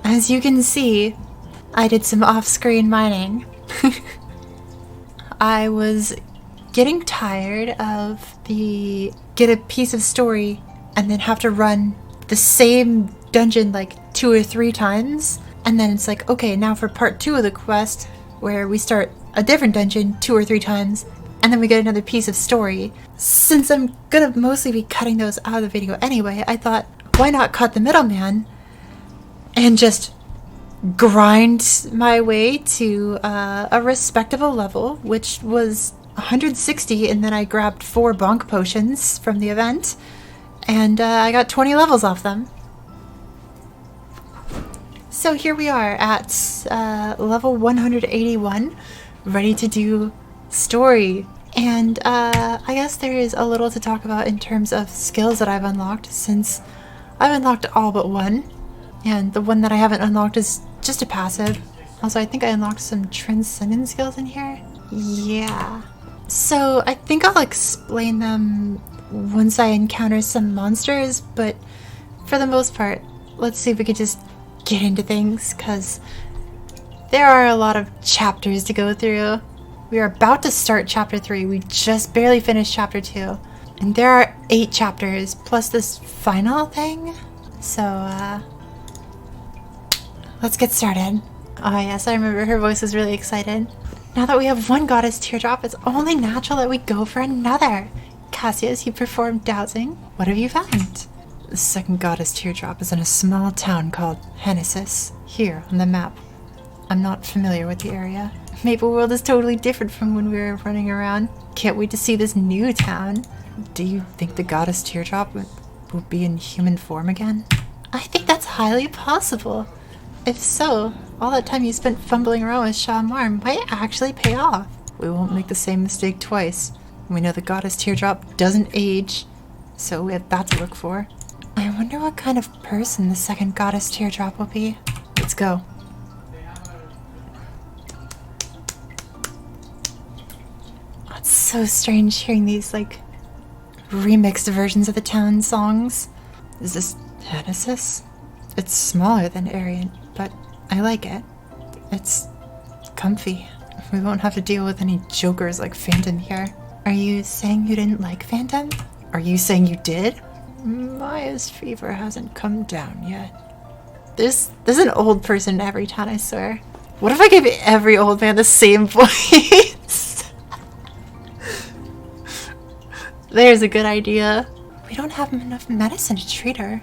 as you can see, I did some off-screen mining. I was getting tired of the get a piece of story and then have to run the same dungeon like 2 or 3 times. And then it's like, okay, now for part 2 of the quest, where we start a different dungeon 2 or 3 times, and then we get another piece of story. Since I'm gonna mostly be cutting those out of the video anyway, I thought, why not cut the middleman and just grind my way to a respectable level, which was 160, and then I grabbed 4 bonk potions from the event, and I got 20 levels off them. So here we are at level 181, ready to do story. And I guess there is a little to talk about in terms of skills that I've unlocked, since I've unlocked all but one. And the one that I haven't unlocked is just a passive. Also, I think I unlocked some transcendent skills in here. Yeah. So I think I'll explain them once I encounter some monsters, but for the most part, let's see if we could just get into things, because there are a lot of chapters to go through. We are about to start chapter 3. We just barely finished chapter 2. And there are 8 chapters, plus this final thing. So, let's get started. Oh yes, I remember her voice was really excited. Now that we have one goddess teardrop, it's only natural that we go for another. Cassius, you performed dowsing. What have you found? The second goddess teardrop is in a small town called Hennesis, here on the map. I'm not familiar with the area. Maple World is totally different from when we were running around. Can't wait to see this new town. Do you think the goddess teardrop will be in human form again? I think that's highly possible. If so, all that time you spent fumbling around with Shamar might actually pay off. We won't make the same mistake twice. We know the goddess teardrop doesn't age, so we have that to look for. I wonder what kind of person the second goddess teardrop will be. Let's go. Oh, it's so strange hearing these, like, remixed versions of the town songs. Is this Hennesis? It's smaller than Arian, but I like it. It's comfy. We won't have to deal with any jokers like Phantom here. Are you saying you didn't like Phantom? Are you saying you did? Maya's fever hasn't come down yet. There's an old person in every town, I swear. What if I gave every old man the same voice? There's a good idea. We don't have enough medicine to treat her.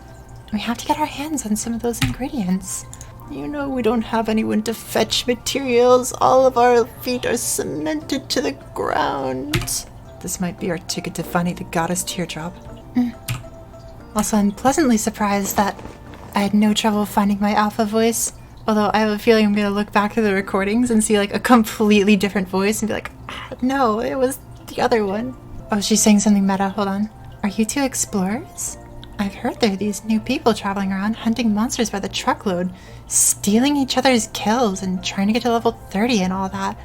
We have to get our hands on some of those ingredients. You know we don't have anyone to fetch materials. All of our feet are cemented to the ground. This might be our ticket to finding the goddess teardrop. Also, I'm pleasantly surprised that I had no trouble finding my alpha voice. Although I have a feeling I'm going to look back to the recordings and see like a completely different voice and be like, no, it was the other one. Oh, she's saying something meta. Hold on. Are you two explorers? I've heard there are these new people traveling around hunting monsters by the truckload, stealing each other's kills and trying to get to level 30 and all that.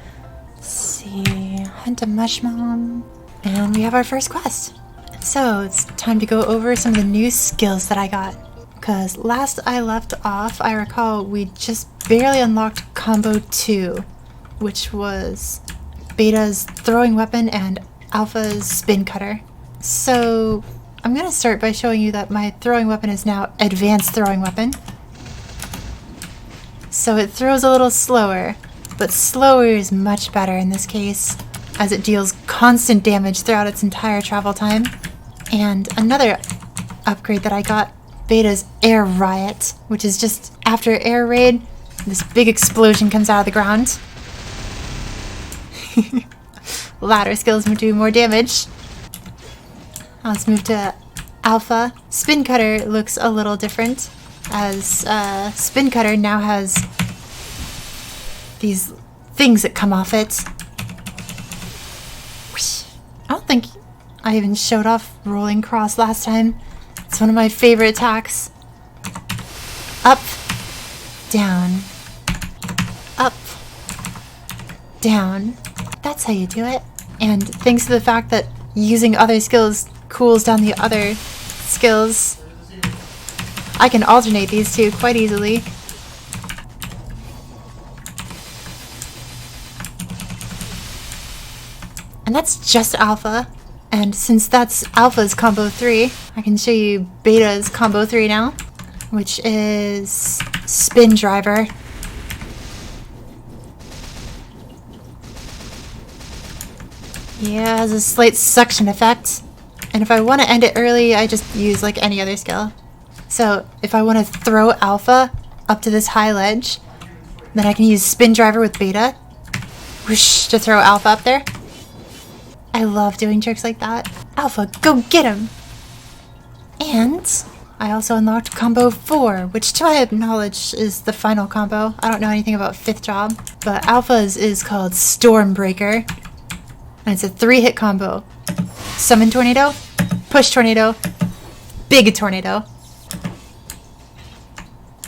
Let's see, hunt a mushmom. And we have our first quest. So it's time to go over some of the new skills that I got. Because last I left off, I recall we just barely unlocked combo 2, which was Beta's throwing weapon and Alpha's spin cutter. So I'm going to start by showing you that my throwing weapon is now advanced throwing weapon. So it throws a little slower, but slower is much better in this case, as it deals constant damage throughout its entire travel time. And another upgrade that I got, Beta's Air Riot, which is just after air raid, this big explosion comes out of the ground. Ladder skills do more damage. Let's move to Alpha. Spin Cutter looks a little different, as Spin Cutter now has these things that come off it. I don't think I even showed off Rolling Cross last time. It's one of my favorite attacks. Up, down, up, down. That's how you do it. And thanks to the fact that using other skills cools down the other skills, I can alternate these two quite easily. And that's just Alpha. And since that's Alpha's combo 3, I can show you Beta's combo 3 now, which is Spin Driver. Yeah, it has a slight suction effect. And if I want to end it early, I just use like any other skill. So if I want to throw Alpha up to this high ledge, then I can use Spin Driver with Beta, whoosh, to throw Alpha up there. I love doing tricks like that. Alpha, go get him! And I also unlocked combo 4, which to my knowledge is the final combo. I don't know anything about 5th job, but Alpha's is called Stormbreaker. And it's a 3-hit combo. Summon Tornado, Push Tornado, Big Tornado.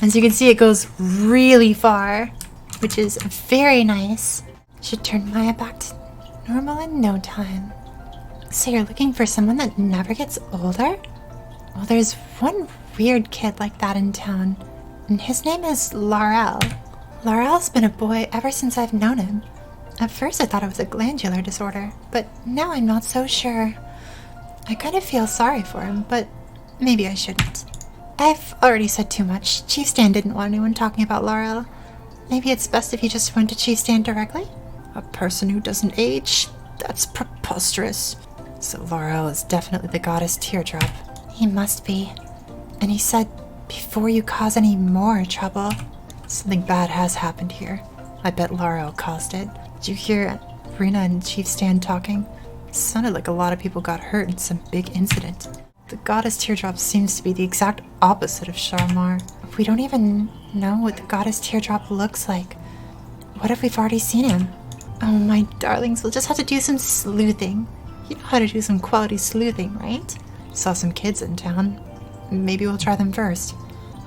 As you can see, it goes really far, which is very nice. Should turn Maya back to normal in no time. So you're looking for someone that never gets older? Well, there's one weird kid like that in town, and his name is Laurel. Laurel's been a boy ever since I've known him. At first I thought it was a glandular disorder, but now I'm not so sure. I kind of feel sorry for him, but maybe I shouldn't. I've already said too much. Chief Stan didn't want anyone talking about Laurel. Maybe it's best if you just went to Chief Stan directly? A person who doesn't age? That's preposterous. So Laurel is definitely the goddess Teardrop. He must be. And he said, before you cause any more trouble. Something bad has happened here. I bet Laurel caused it. Did you hear Rena and Chief Stan talking? It sounded like a lot of people got hurt in some big incident. The goddess Teardrop seems to be the exact opposite of Sharmar. We don't even know what the goddess Teardrop looks like. What if we've already seen him? Oh, my darlings, we'll just have to do some sleuthing. You know how to do some quality sleuthing, right? Saw some kids in town. Maybe we'll try them first.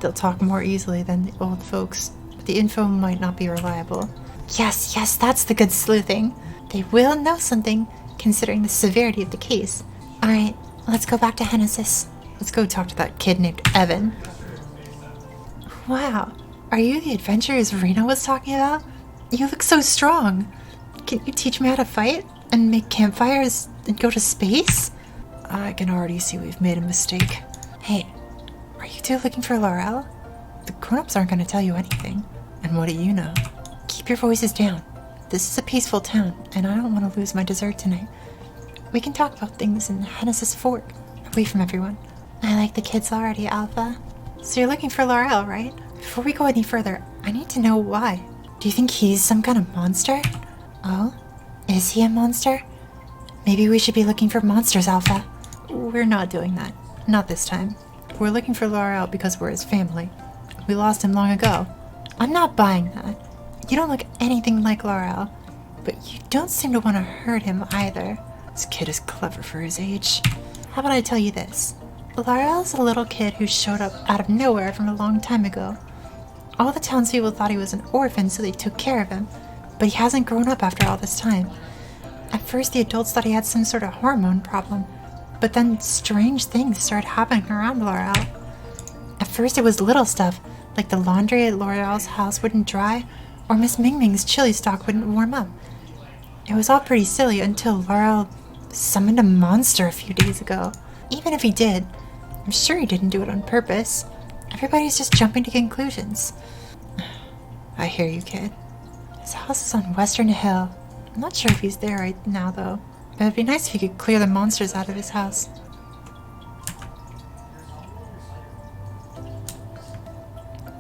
They'll talk more easily than the old folks, but the info might not be reliable. Yes, that's the good sleuthing. They will know something, considering the severity of the case. Alright, let's go back to Genesis. Let's go talk to that kid named Evan. Wow, are you the adventurers Rena was talking about? You look so strong. Can you teach me how to fight? And make campfires and go to space? I can already see we've made a mistake. Hey, are you two looking for Laurel? The grown-ups aren't going to tell you anything. And what do you know? Keep your voices down. This is a peaceful town, and I don't want to lose my dessert tonight. We can talk about things in Genesis Fort, away from everyone. I like the kids already, Alpha. So you're looking for Laurel, right? Before we go any further, I need to know why. Do you think he's some kind of monster? Oh? Is he a monster? Maybe we should be looking for monsters, Alpha. We're not doing that. Not this time. We're looking for Laurel because we're his family. We lost him long ago. I'm not buying that. You don't look anything like Laurel, but you don't seem to want to hurt him either. This kid is clever for his age. How about I tell you this? Laurel's a little kid who showed up out of nowhere from a long time ago. All the townspeople thought he was an orphan, so they took care of him, but he hasn't grown up after all this time. At first, the adults thought he had some sort of hormone problem, but then strange things started happening around Laurel. At first, it was little stuff, like the laundry at Laurel's house wouldn't dry, or Miss Ming Ming's chili stock wouldn't warm up. It was all pretty silly until Laurel summoned a monster a few days ago. Even if he did, I'm sure he didn't do it on purpose. Everybody's just jumping to conclusions. I hear you, kid. His house is on Western Hill. I'm not sure if he's there right now, though. But it'd be nice if he could clear the monsters out of his house.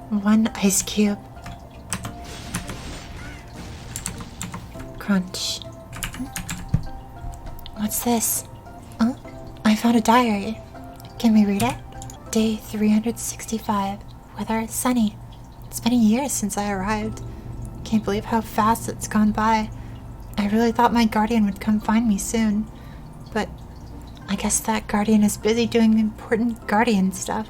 One ice cube. Crunch. What's this? Oh, I found a diary. Can we read it? Day 365. Weather sunny. It's been a year since I arrived. Can't believe how fast it's gone by. I really thought my guardian would come find me soon. But I guess that guardian is busy doing important guardian stuff.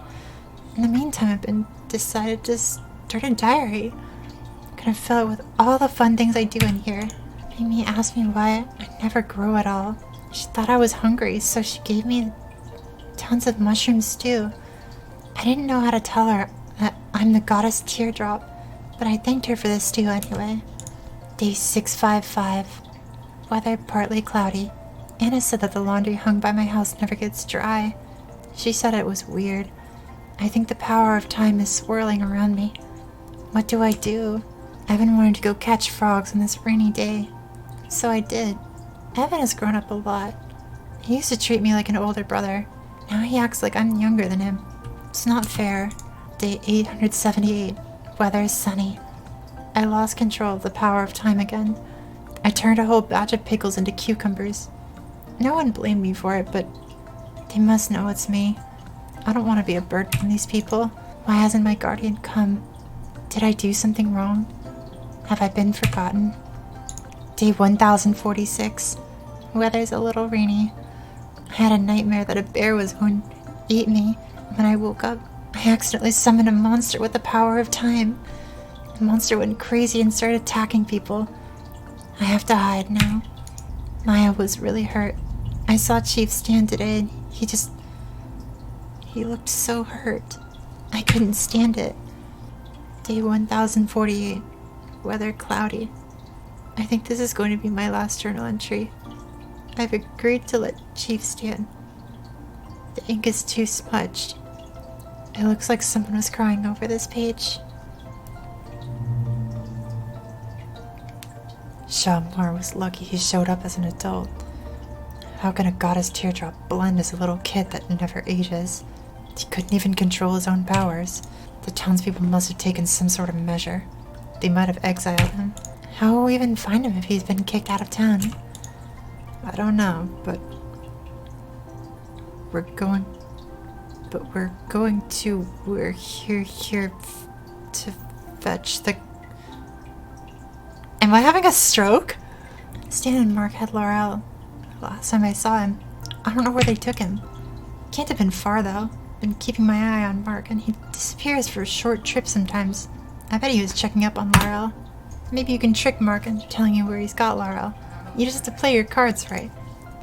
In the meantime, I've been decided to start a diary. I'm gonna fill it with all the fun things I do in here. Amy asked me why I never grow at all. She thought I was hungry, so she gave me tons of mushroom stew. I didn't know how to tell her that I'm the goddess Teardrop, but I thanked her for the stew anyway. Day 655. Weather partly cloudy. Anna said that the laundry hung by my house never gets dry. She said it was weird. I think the power of time is swirling around me. What do I do? Evan wanted to go catch frogs on this rainy day. So I did. Evan has grown up a lot. He used to treat me like an older brother. Now he acts like I'm younger than him. It's not fair. Day 878. Weather is sunny. I lost control of the power of time again. I turned a whole batch of pickles into cucumbers. No one blamed me for it, but they must know it's me. I don't want to be a burden on these people. Why hasn't my guardian come? Did I do something wrong? Have I been forgotten? Day 1046. Weather's a little rainy. I had a nightmare that a bear was going to eat me. When I woke up, I accidentally summoned a monster with the power of time. The monster went crazy and started attacking people. I have to hide now. Maya was really hurt. I saw Chief Stan today and he looked so hurt. I couldn't stand it. Day 1048. Weather cloudy. I think this is going to be my last journal entry. I've agreed to let Chief Stan. The ink is too smudged. It looks like someone was crying over this page. Shamar was lucky he showed up as an adult. How can a goddess teardrop blend as a little kid that never ages? He couldn't even control his own powers. The townspeople must have taken some sort of measure. They might have exiled him. How will we even find him if he's been kicked out of town? I don't know, but we're here to fetch the... Am I having a stroke? Stan and Mark had Laurel. Last time I saw him, I don't know where they took him. Can't have been far though. Been keeping my eye on Mark and he disappears for a short trip sometimes. I bet he was checking up on Laurel. Maybe you can trick Mark into telling you where he's got Laurel. You just have to play your cards right.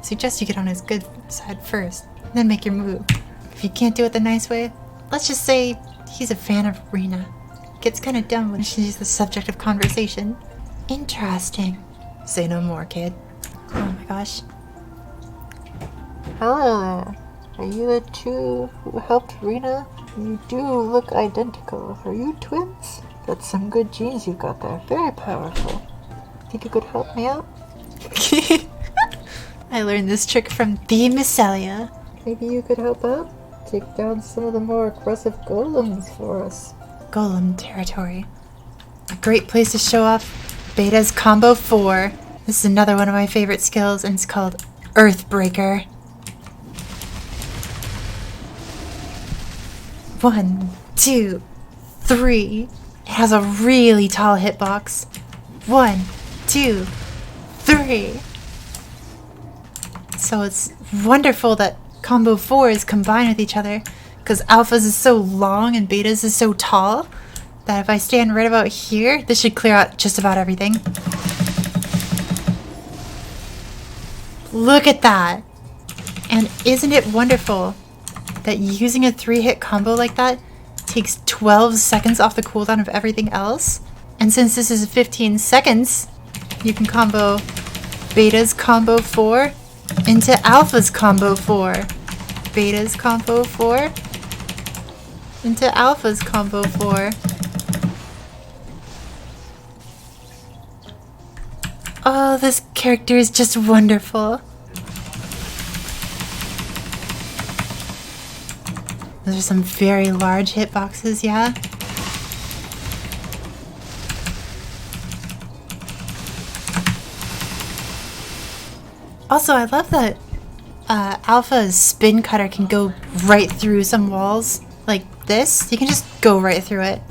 Suggest you get on his good side first, then make your move. If you can't do it the nice way, let's just say he's a fan of Rena. Gets kinda dumb when she's the subject of conversation. Interesting. Say no more, kid. Oh my gosh. Hello. Are you the two who helped Rena? You do look identical. Are you twins? That's some good genes you got there. Very powerful. Think you could help me out? I learned this trick from the Miscelia. Maybe you could help out? Take down some of the more aggressive golems for us. Golem territory. A great place to show off Beta's Combo 4. This is another one of my favorite skills, and it's called Earthbreaker. 1, 2, 3. It has a really tall hitbox. 1, 2, 3. So it's wonderful that Combo 4 is combined with each other, because Alpha's is so long and Beta's is so tall that if I stand right about here, this should clear out just about everything. Look at that! And isn't it wonderful that using a 3-hit combo like that takes 12 seconds off the cooldown of everything else? And since this is 15 seconds, you can combo Beta's Combo 4 into Alpha's Combo 4. Beta's Combo 4 into Alpha's Combo 4. Oh, this character is just wonderful. Those are some very large hitboxes, yeah? Also, I love that Alpha's spin cutter can go right through some walls like this. You can just go right through it.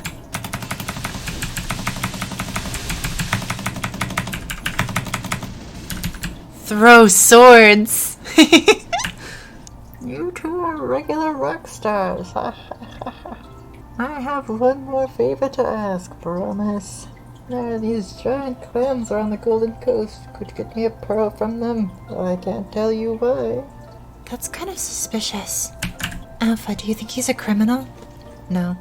Throw swords! You two are regular rock stars. I have one more favor to ask, promise. There are these giant clams around the Golden Coast. Could you get me a pearl from them? I can't tell you why. That's kind of suspicious. Alpha, do you think he's a criminal? No.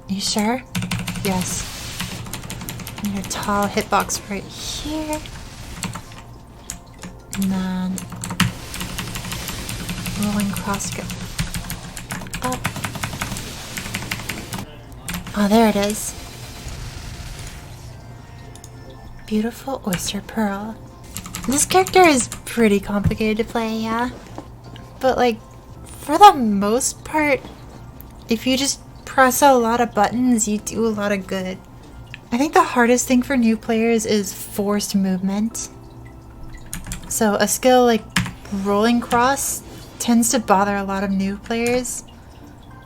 You sure? Yes. And your tall hitbox right here. And then rolling cross to go up. Oh, there it is. Beautiful oyster pearl. This character is pretty complicated to play, yeah. But like, for the most part, if you just press a lot of buttons, you do a lot of good. I think the hardest thing for new players is forced movement. So a skill like rolling cross tends to bother a lot of new players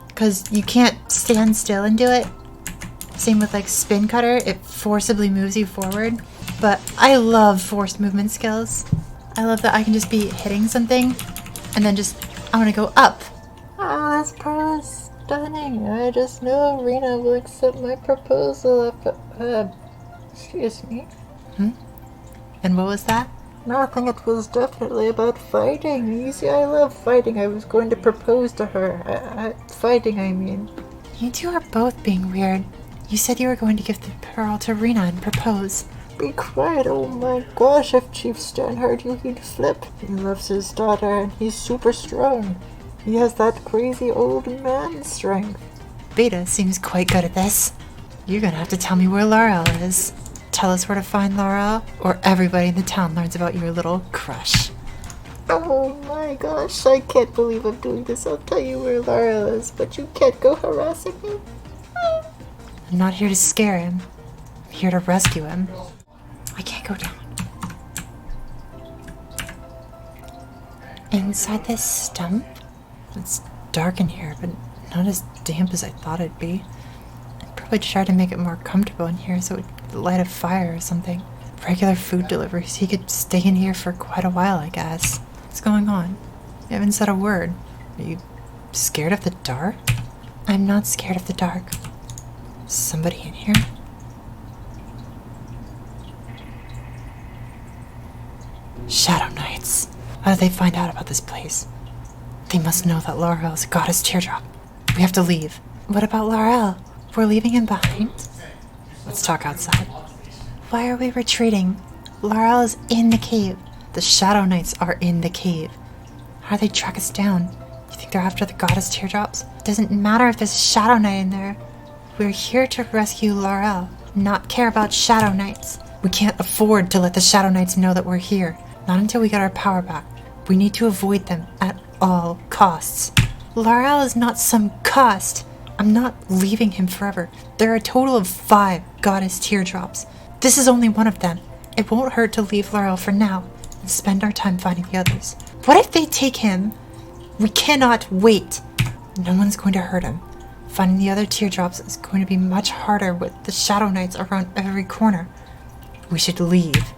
because you can't stand still and do it. Same with like spin cutter, it forcibly moves you forward. But I love forced movement skills. I love that I can just be hitting something and then just, I want to go up. Oh, this pearl is stunning. I just know Rena will accept my proposal after, excuse me. And what was that? Nothing, it was definitely about fighting. You see, I love fighting. I was going to propose to her. Fighting, I mean. You two are both being weird. You said you were going to give the pearl to Rena and propose. Be quiet, oh my gosh, if Chief Stan heard you, he'd flip. He loves his daughter and he's super strong. He has that crazy old man strength. Beta seems quite good at this. You're gonna have to tell me where Laurel is. Tell us where to find Laurel, or everybody in the town learns about your little crush. Oh my gosh, I can't believe I'm doing this. I'll tell you where Laurel is, but you can't go harassing me. I'm not here to scare him. I'm here to rescue him. I can't go down. Inside this stump? It's dark in here, but not as damp as I thought it'd be. I'd probably try to make it more comfortable in here so it would light a fire or something. Regular food deliveries. He could stay in here for quite a while, I guess. What's going on? You haven't said a word. Are you scared of the dark? I'm not scared of the dark. Is somebody in here? Shadow Knights. How did they find out about this place? They must know that Laurel is a goddess teardrop. We have to leave. What about Laurel? We're leaving him behind? Let's talk outside. Why are we retreating? Laurel is in the cave. The Shadow Knights are in the cave. How do they track us down? You think they're after the goddess teardrops? It doesn't matter if there's a Shadow Knight in there. We're here to rescue Laurel, not care about Shadow Knights. We can't afford to let the Shadow Knights know that we're here. Not until we get our power back. We need to avoid them at all costs. Laurel is not some cost. I'm not leaving him forever. There are a total of 5 goddess teardrops. This is only one of them. It won't hurt to leave Laurel for now and spend our time finding the others. What if they take him? We cannot wait. No one's going to hurt him. Finding the other teardrops is going to be much harder with the Shadow Knights around every corner. We should leave.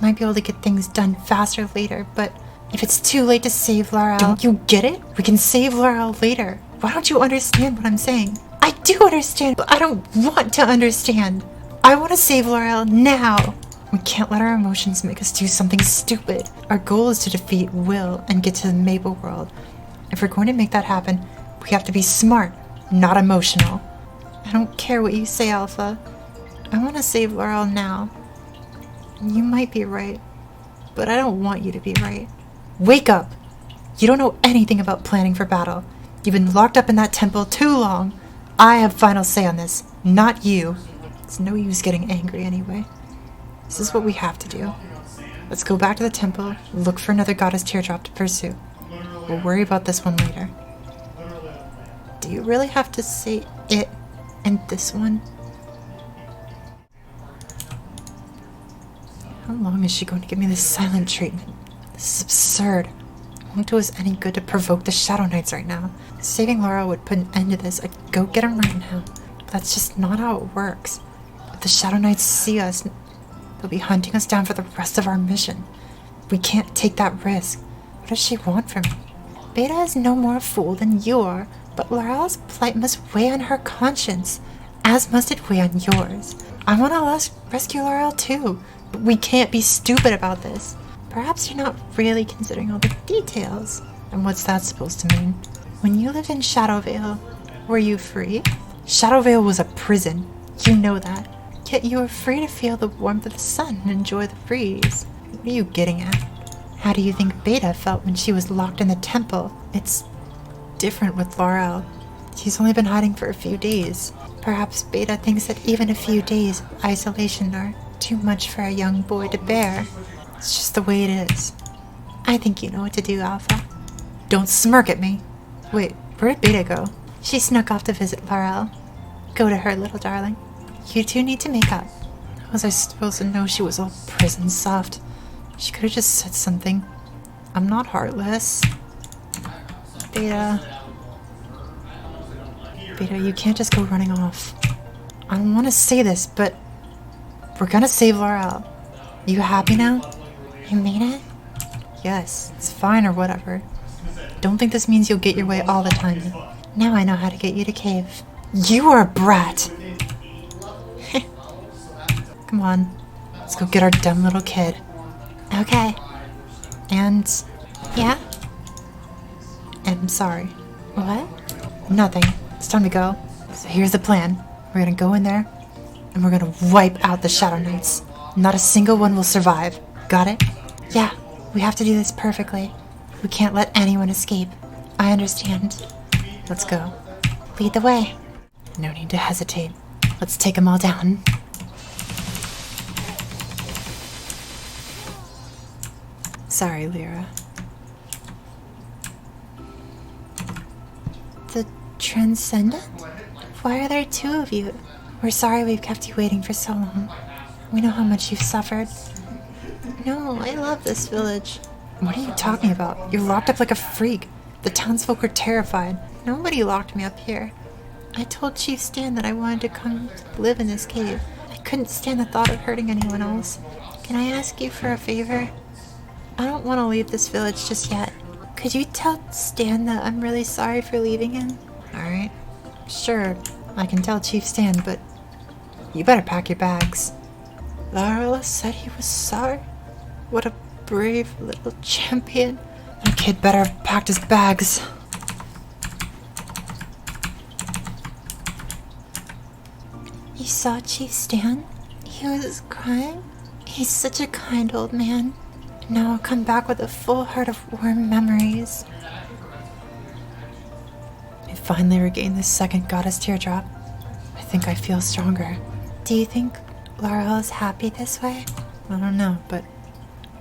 Might be able to get things done faster later, but if it's too late to save Laurel... Don't you get it? We can save Laurel later. Why don't you understand what I'm saying? I do understand, but I don't want to understand. I want to save Laurel now. We can't let our emotions make us do something stupid. Our goal is to defeat Will and get to the Maple World. If we're going to make that happen, we have to be smart, not emotional. I don't care what you say, Alpha. I want to save Laurel now. You might be right, but I don't want you to be right. Wake up! You don't know anything about planning for battle. You've been locked up in that temple too long. I have final say on this, not you. It's no use getting angry anyway. This is what we have to do. Let's go back to the temple, look for another goddess teardrop to pursue. We'll worry about this one later. Do you really have to say it and this one? How long is she going to give me this silent treatment? This is absurd. It won't do us any good to provoke the Shadow Knights right now. Saving Laurel would put an end to this. I'd go get him right now. But that's just not how it works. If the Shadow Knights see us, they'll be hunting us down for the rest of our mission. We can't take that risk. What does she want from me? Beta is no more a fool than you are, but Laurel's plight must weigh on her conscience, as must it weigh on yours. I want to rescue Laurel too, but we can't be stupid about this. Perhaps you're not really considering all the details. And what's that supposed to mean? When you lived in Shadowvale, were you free? Shadowvale was a prison. You know that. Yet you were free to feel the warmth of the sun and enjoy the breeze. What are you getting at? How do you think Beta felt when she was locked in the temple? It's different with Laurel. She's only been hiding for a few days. Perhaps Beta thinks that even a few days of isolation are too much for a young boy to bear. It's just the way it is. I think you know what to do, Alpha. Don't smirk at me. Wait, where did Beta go? She snuck off to visit Laurel. Go to her, little darling. You two need to make up. How was I supposed to know she was all prison soft? She could have just said something. I'm not heartless. Beta, you can't just go running off. I don't want to say this, but we're gonna save Laurel. You happy now? You made it? Yes, it's fine or whatever. Don't think this means you'll get your way all the time. Now I know how to get you to cave. You are a brat! Come on, let's go get our dumb little kid. Okay. And Yeah? I'm sorry. What? Nothing. It's time to go. So here's the plan. We're gonna go in there, and we're gonna wipe out the Shadow Knights. Not a single one will survive. Got it? Yeah, we have to do this perfectly. We can't let anyone escape. I understand. Let's go. Lead the way. No need to hesitate. Let's take them all down. Sorry, Lyra. The Transcendent? Why are there two of you? We're sorry we've kept you waiting for so long. We know how much you've suffered. No, I love this village. What are you talking about? You're locked up like a freak. The townsfolk are terrified. Nobody locked me up here. I told Chief Stan that I wanted to come live in this cave. I couldn't stand the thought of hurting anyone else. Can I ask you for a favor? I don't want to leave this village just yet. Could you tell Stan that I'm really sorry for leaving him? Alright. Sure, I can tell Chief Stan, but you better pack your bags. Laurel said he was sorry. What a brave little champion. That kid better have packed his bags. You saw Chief Stan? He was crying? He's such a kind old man. Now I'll come back with a full heart of warm memories. I finally regained this second goddess teardrop. I think I feel stronger. Do you think Laurel is happy this way? I don't know, but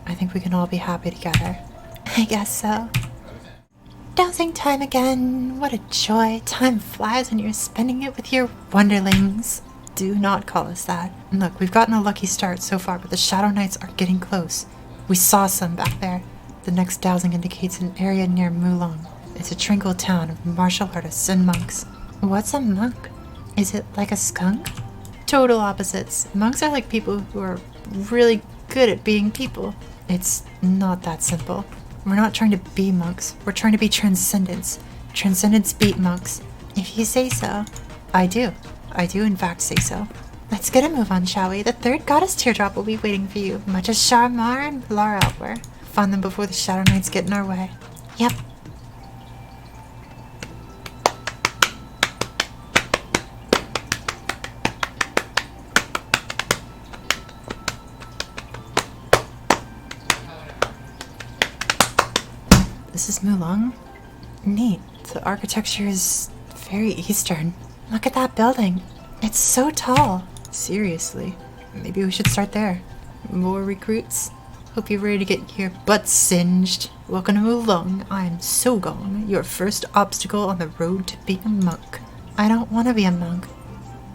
I think we can all be happy together. I guess so. Dowsing time again. What a joy. Time flies when you're spending it with your wonderlings. Do not call us that. And look, we've gotten a lucky start so far, but the Shadow Knights are getting close. We saw some back there. The next dowsing indicates an area near Mulong. It's a tranquil town of martial artists and monks. What's a monk? Is it like a skunk? Total opposites. Monks are like people who are really good at being people. It's not that simple. We're not trying to be monks. We're trying to be transcendents. Transcendents beat monks. If you say so. I do. I do in fact say so. Let's get a move on, shall we? The third goddess teardrop will be waiting for you, much as Sharmar and Laurel were. Find them before the Shadow Knights get in our way. Yep. This is Mulong? Neat. The architecture is very Eastern. Look at that building. It's so tall. Seriously. Maybe we should start there. More recruits? Hope you're ready to get your butt singed. Welcome to Mulong. I'm Sogong, your first obstacle on the road to being a monk. I don't want to be a monk.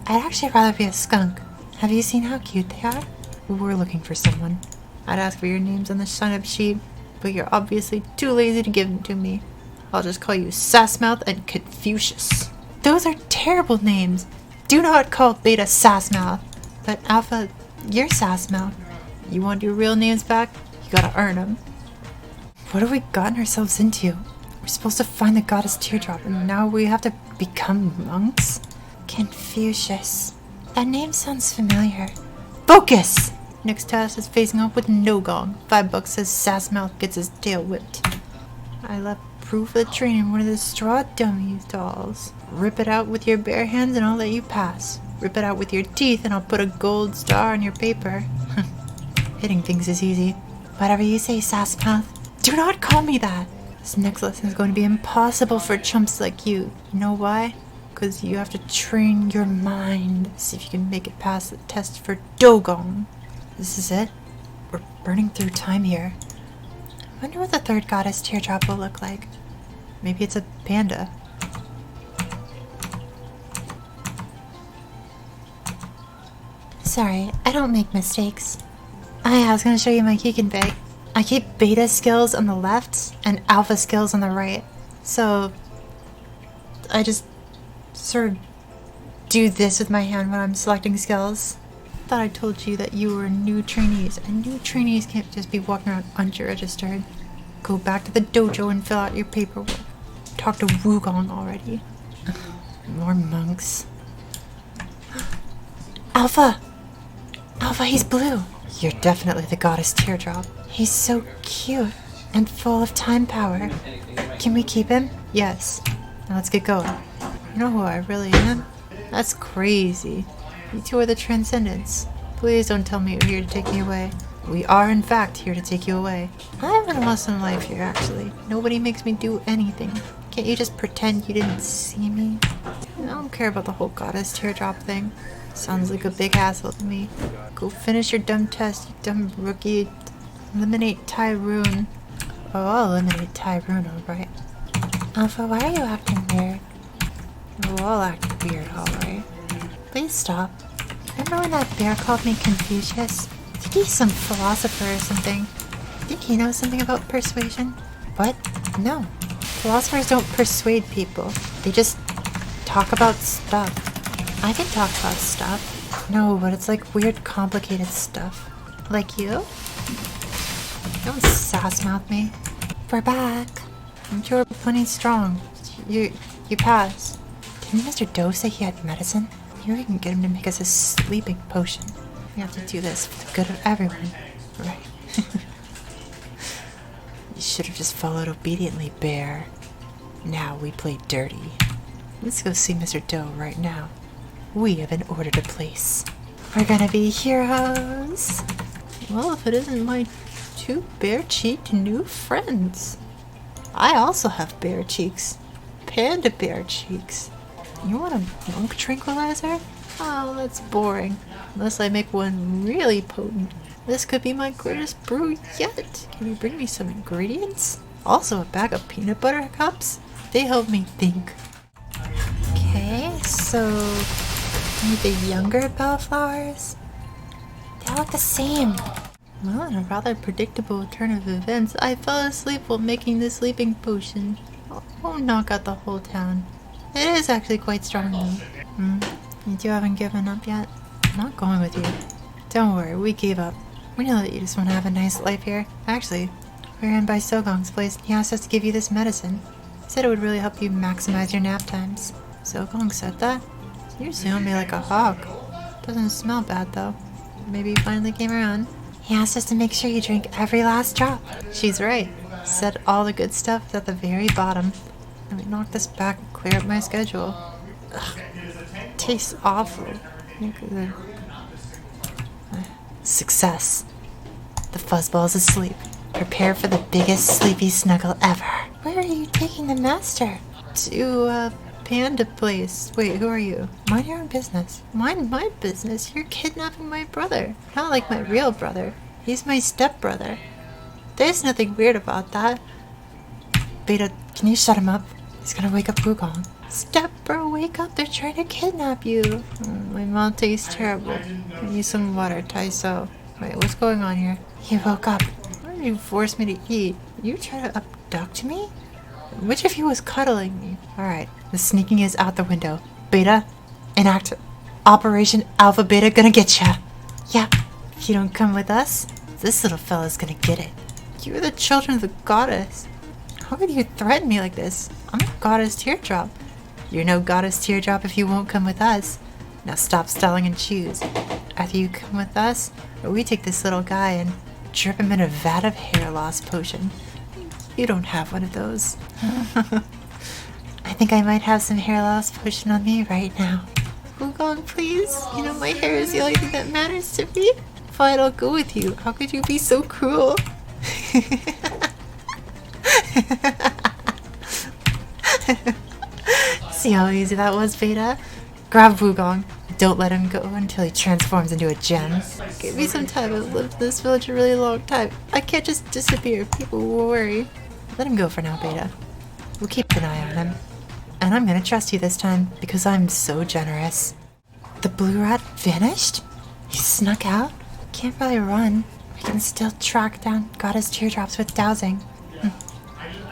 I'd actually rather be a skunk. Have you seen how cute they are? We're looking for someone. I'd ask for your names on the sign-up sheet, but you're obviously too lazy to give them to me. I'll just call you Sassmouth and Confucius. Those are terrible names. Do not call Beta Sassmouth. But Alpha, you're Sassmouth. You want your real names back? You gotta earn them. What have we gotten ourselves into? We're supposed to find the goddess teardrop, and now we have to become monks? Confucius. That name sounds familiar. Focus! Next task is facing off with no gong. $5 says Sassmouth gets his tail whipped. I left proof of the train in one of the straw dummy dolls. Rip it out with your bare hands and I'll let you pass. Rip it out with your teeth and I'll put a gold star on your paper. Hitting things is easy. Whatever you say, Sassmouth. Do not call me that! This next lesson is going to be impossible for chumps like you. You know why? Because you have to train your mind. See if you can make it past the test for Dogong. This is it? We're burning through time here. I wonder what the third goddess teardrop will look like. Maybe it's a panda. Sorry, I don't make mistakes. Oh yeah, I was gonna show you my Keegan bag. I keep beta skills on the left and alpha skills on the right. So I just sort of do this with my hand when I'm selecting skills. Thought I told you that you were new trainees, and new trainees can't just be walking around unregistered. Go back to the dojo and fill out your paperwork. Talk to Wugong already. More monks. Alpha! Alpha, he's blue! You're definitely the goddess teardrop. He's so cute and full of time power. Can we keep him? Yes. Now let's get going. You know who I really am? That's crazy. You two are the Transcendents. Please don't tell me you're here to take me away. We are in fact here to take you away. I haven't lost some life here actually. Nobody makes me do anything. Can't you just pretend you didn't see me? I don't care about the whole goddess teardrop thing. Sounds like a big hassle to me. Go finish your dumb test, you dumb rookie. Eliminate Tyrone. Oh, I'll eliminate Tyrone, alright. Alpha, why are you acting weird? Oh, I'll act weird, alright. Please stop. Remember when that bear called me Confucius? I think he's some philosopher or something. Think he knows something about persuasion? What? No. Philosophers don't persuade people. They just talk about stuff. I can talk about stuff. No, but it's like weird, complicated stuff. Like you? Don't sass-mouth me. We're back. And you're plenty strong. You passed. Didn't Mr. Doe say he had medicine? Maybe we can get him to make us a sleeping potion. We have to do this for the good of everyone. Right. You should have just followed obediently, Bear. Now we play dirty. Let's go see Mr. Doe right now. We have an order to place. We're gonna be heroes. Well, if it isn't my two bare-cheeked new friends. I also have bare cheeks. Panda bear cheeks. You want a monk tranquilizer? Oh, that's boring. Unless I make one really potent. This could be my greatest brew yet. Can you bring me some ingredients? Also a bag of peanut butter cups? They help me think. Okay, so need the younger bellflowers? They look the same. Well, in a rather predictable turn of events, I fell asleep while making the sleeping potion. Won't knock out the whole town. It is actually quite strong though. You two haven't given up yet? I'm not going with you. Don't worry, we gave up. We know that you just want to have a nice life here. Actually, we were in by Sogong's place and he asked us to give you this medicine. He said it would really help you maximize your nap times. Sogong said that? You're suing me like a hawk. Doesn't smell bad though. Maybe you finally came around. He asked us to make sure you drink every last drop. She's right. Said all the good stuff is at the very bottom. Let me knock this back and clear up my schedule. Ugh. Tastes awful. Success. The fuzzball's asleep. Prepare for the biggest sleepy snuggle ever. Where are you taking the master? To Panda place. Wait, who are you? Mind your own business. Mind my business? You're kidnapping my brother. Not like my real brother. He's my stepbrother. There's nothing weird about that. Beta, can you shut him up? He's gonna wake up Wugong. Stepbro, wake up. They're trying to kidnap you. My mouth tastes terrible. I need some water, Taiso. Wait, what's going on here? He woke up. Why did you force me to eat? You try to abduct me? Which of you was cuddling me? Alright, the sneaking is out the window. Beta, enact Operation Alpha Beta gonna get ya. Yeah, if you don't come with us, this little fella's gonna get it. You're the children of the goddess. How could you threaten me like this? I'm a goddess teardrop. You're no goddess teardrop if you won't come with us. Now stop stalling and choose. Either you come with us, or we take this little guy and drip him in a vat of hair loss potion. You don't have one of those. I think I might have some hair loss potion on me right now. Wugong, please. You know my hair is the only thing that matters to me. Fine, I'll go with you. How could you be so cruel? See how easy that was, Beta? Grab Wugong. Don't let him go until he transforms into a gem. Give me some time. I've lived in this village a really long time. I can't just disappear. People will worry. Let him go for now, Beta. We'll keep an eye on him. And I'm gonna trust you this time, because I'm so generous. The blue rat vanished? He snuck out? Can't really run. We can still track down Goddess Teardrops with dowsing.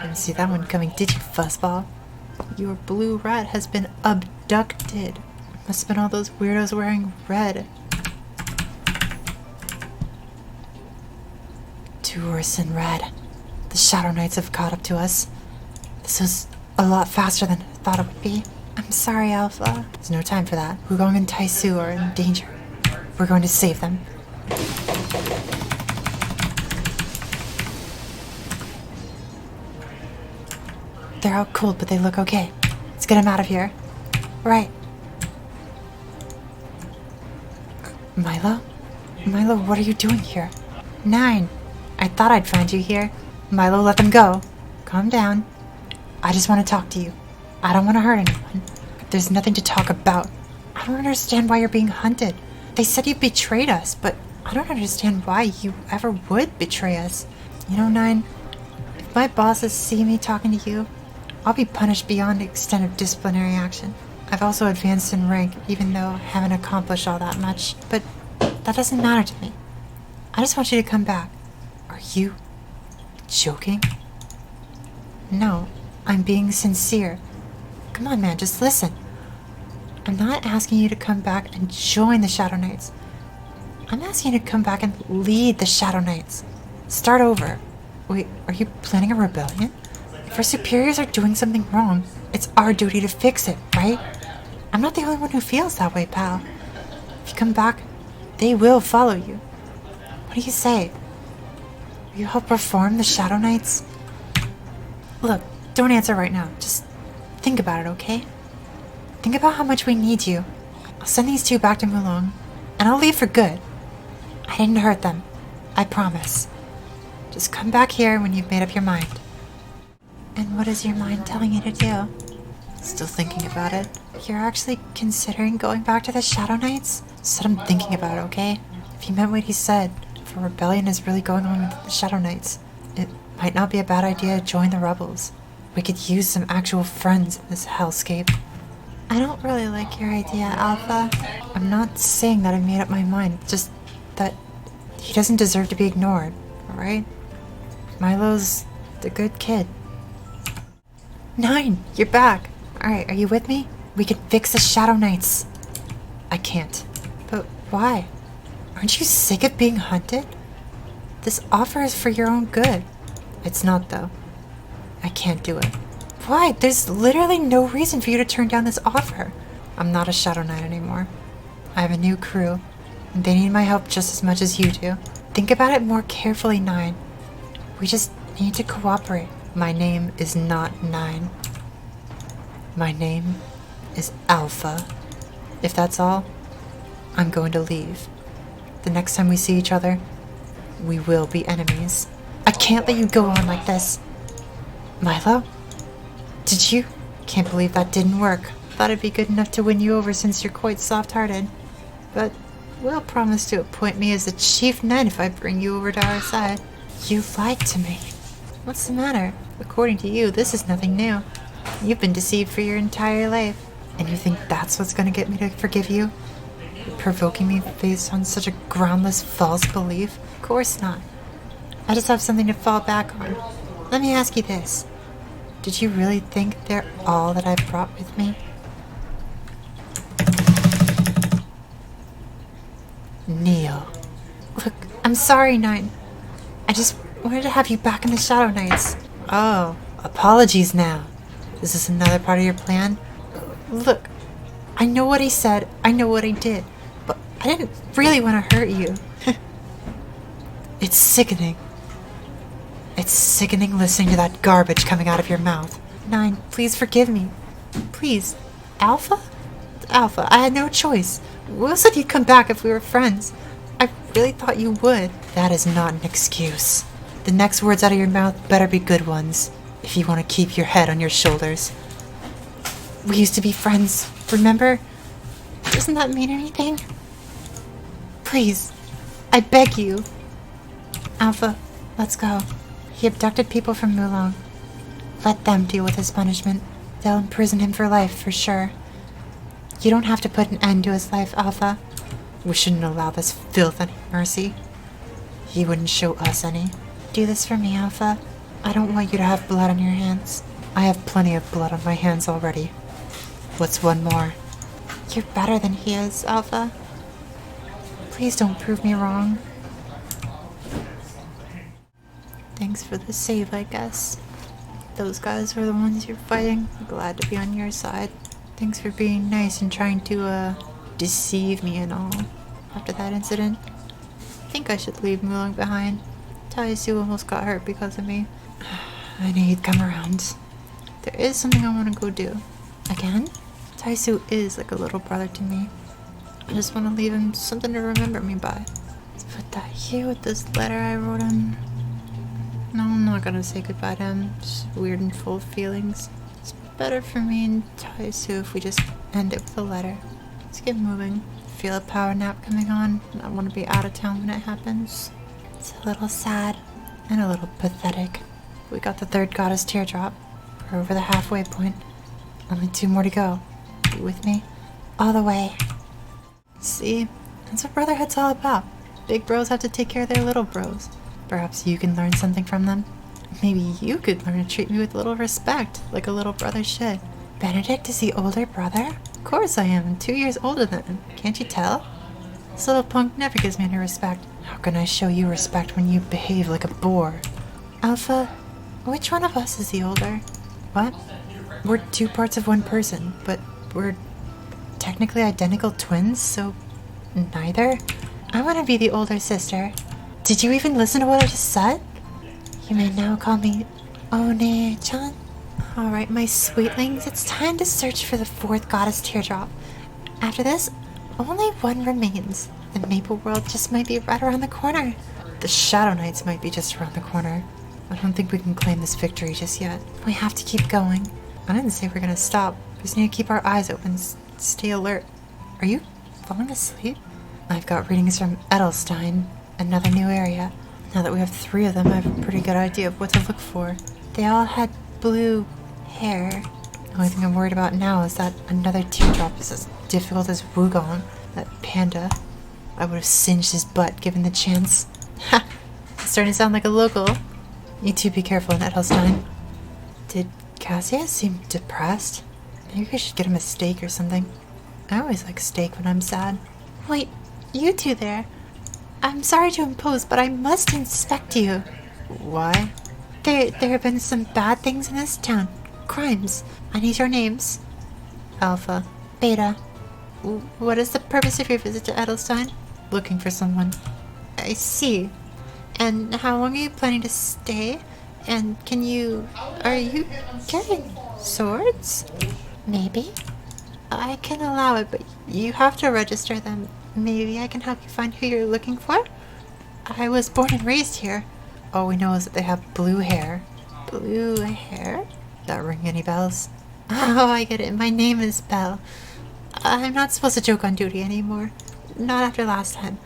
Didn't see that one coming, did you, fuzzball? Your blue rat has been abducted. Must have been all those weirdos wearing red. Two worse in red. The Shadow Knights have caught up to us. This was a lot faster than I thought it would be. I'm sorry, Alpha. There's no time for that. Wugong and Taisu are in danger. We're going to save them. They're out cold, but they look okay. Let's get them out of here. Right. Milo? Milo, what are you doing here? 9. I thought I'd find you here. Milo, let them go. Calm down. I just want to talk to you. I don't want to hurt anyone. There's nothing to talk about. I don't understand why you're being hunted. They said you betrayed us, but I don't understand why you ever would betray us. You know, 9, if my bosses see me talking to you, I'll be punished beyond the extent of disciplinary action. I've also advanced in rank, even though I haven't accomplished all that much. But that doesn't matter to me. I just want you to come back. Are you joking? No, I'm being sincere. Come on, man, just listen. I'm not asking you to come back and join the Shadow Knights. I'm asking you to come back and lead the Shadow Knights. Start over. Wait, are you planning a rebellion? If our superiors are doing something wrong, it's our duty to fix it, right? I'm not the only one who feels that way, pal. If you come back, they will follow you. What do you say? Will you help reform the Shadow Knights? Look, don't answer right now. Just think about it, okay? Think about how much we need you. I'll send these two back to Mulong, and I'll leave for good. I didn't hurt them. I promise. Just come back here when you've made up your mind. And what is your mind telling you to do? Still thinking about it? You're actually considering going back to the Shadow Knights? Said I'm thinking about it, okay? If he meant what he said, if a rebellion is really going on with the Shadow Knights, it might not be a bad idea to join the rebels. We could use some actual friends in this hellscape. I don't really like your idea, Alpha. I'm not saying that I made up my mind, just that he doesn't deserve to be ignored, alright? Milo's the good kid. 9, you're back. Alright, are you with me? We can fix the Shadow Knights. I can't. But why? Aren't you sick of being hunted? This offer is for your own good. It's not, though. I can't do it. Why? There's literally no reason for you to turn down this offer. I'm not a Shadow Knight anymore. I have a new crew, and they need my help just as much as you do. Think about it more carefully, 9. We just need to cooperate. My name is not 9. My name is Alpha. If that's all, I'm going to leave. The next time we see each other, we will be enemies. I can't let you go on like this. Milo? Did you? Can't believe that didn't work. Thought it'd be good enough to win you over since you're quite soft-hearted. But Will promised to appoint me as the chief knight if I bring you over to our side. You lied to me. What's the matter? According to you, this is nothing new. You've been deceived for your entire life. And you think that's what's going to get me to forgive you? Provoking me based on such a groundless false belief? Of course not. I just have something to fall back on. Let me ask you this. Did you really think they're all that I've brought with me? Neil. Look, I'm sorry, 9. I just wanted to have you back in the Shadow Knights. Oh, apologies now. Is this another part of your plan? Look, I know what he said, I know what I did, but I didn't really want to hurt you. It's sickening. It's sickening listening to that garbage coming out of your mouth. 9, please forgive me. Please. Alpha? Alpha, I had no choice. Will said you'd come back if we were friends. I really thought you would. That is not an excuse. The next words out of your mouth better be good ones, if you want to keep your head on your shoulders. We used to be friends, remember? Doesn't that mean anything? Please, I beg you. Alpha, let's go. He abducted people from Mulong. Let them deal with his punishment. They'll imprison him for life, for sure. You don't have to put an end to his life, Alpha. We shouldn't allow this filth any mercy. He wouldn't show us any. Do this for me, Alpha. I don't want you to have blood on your hands. I have plenty of blood on my hands already. What's one more? You're better than he is, Alpha. Please don't prove me wrong. Thanks for the save, I guess. Those guys were the ones you're fighting. I'm glad to be on your side. Thanks for being nice and trying to, deceive me and all. After that incident, I think I should leave Mulong behind. Taisu almost got hurt because of me. I knew he'd come around. There is something I want to go do. Again? Taisu is like a little brother to me. I just want to leave him something to remember me by. Let's put that here with this letter I wrote him. No, I'm not gonna say goodbye to him. Just weird and full of feelings. It's better for me and Taisu if we just end it with a letter. Let's get moving. Feel a power nap coming on. I want to be out of town when it happens. It's a little sad and a little pathetic. We got the third goddess teardrop. We're over the halfway point. Only 2 more to go. You with me? All the way. See? That's what brotherhood's all about. Big bros have to take care of their little bros. Perhaps you can learn something from them. Maybe you could learn to treat me with a little respect, like a little brother should. Benedict is the older brother? Of course I am. I'm 2 years older than him. Can't you tell? This little punk never gives me any respect. How can I show you respect when you behave like a boor? Alpha, which one of us is the older? What? We're 2 parts of one person, but we're technically identical twins, so neither? I want to be the older sister. Did you even listen to what I just said? You may now call me One-chan. Alright, my sweetlings, it's time to search for the 4th goddess teardrop. After this, only one remains. The Maple World just might be right around the corner. The Shadow Knights might be just around the corner. I don't think we can claim this victory just yet. We have to keep going. I didn't say we're gonna stop. We just need to keep our eyes open, stay alert. Are you falling asleep? I've got readings from Edelstein, another new area. Now that we have 3 of them, I have a pretty good idea of what to look for. They all had blue hair. The only thing I'm worried about now is that another teardrop is as difficult as Wugong, that panda. I would have singed his butt given the chance. Ha! It's starting to sound like a local. You two be careful in Edelstein. Did Cassius seem depressed? Maybe we should get him a steak or something. I always like steak when I'm sad. Wait, you two there. I'm sorry to impose, but I must inspect you. Why? There have been some bad things in this town. Crimes. I need your names. Alpha. Beta. What is the purpose of your visit to Edelstein? Looking for someone. I see. And how long are you planning to stay? And are you carrying swords? Maybe. I can allow it, but you have to register them. Maybe I can help you find who you're looking for? I was born and raised here. All we know is that they have blue hair. Blue hair? That ring any bells? Oh, I get it. My name is Belle. I'm not supposed to joke on duty anymore. Not after last time.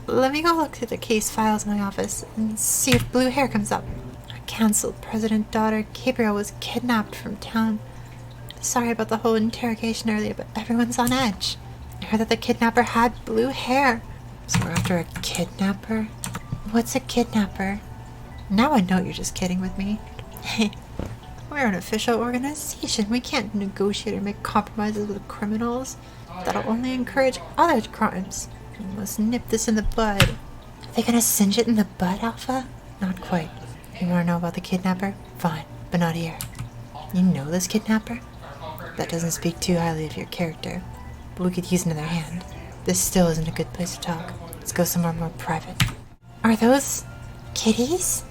Let me go look through the case files in my office and see if blue hair comes up. Our cancelled president daughter, Gabriel, was kidnapped from town. Sorry about the whole interrogation earlier, but everyone's on edge. I heard that the kidnapper had blue hair. So we're after a kidnapper? What's a kidnapper? Now I know you're just kidding with me. Hey, we're an official organization. We can't negotiate or make compromises with criminals. That'll only encourage other crimes. We must nip this in the bud. Are they gonna singe it in the bud, Alpha? Not quite. You wanna know about the kidnapper? Fine, but not here. You know this kidnapper? That doesn't speak too highly of your character. But we could use another hand. This still isn't a good place to talk. Let's go somewhere more private. Are those kitties?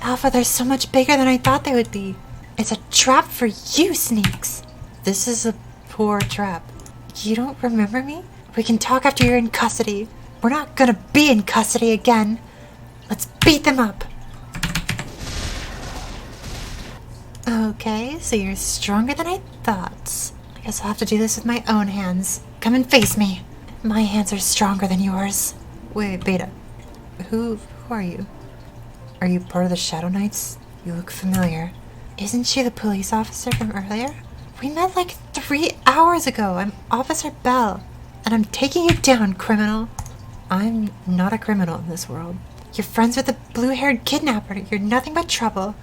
Alpha, they're so much bigger than I thought they would be. It's a trap for you, Sneaks. This is a poor trap. You don't remember me? We can talk after you're in custody. We're not gonna be in custody again. Let's beat them up. Okay, so you're stronger than I thought. I guess I'll have to do this with my own hands. Come and face me. My hands are stronger than yours. Wait, Beta. Who are you? Are you part of the Shadow Knights? You look familiar. Isn't she the police officer from earlier? We met like 3 hours ago. I'm Officer Bell, and I'm taking you down, criminal. I'm not a criminal in this world. You're friends with the blue-haired kidnapper. You're nothing but trouble.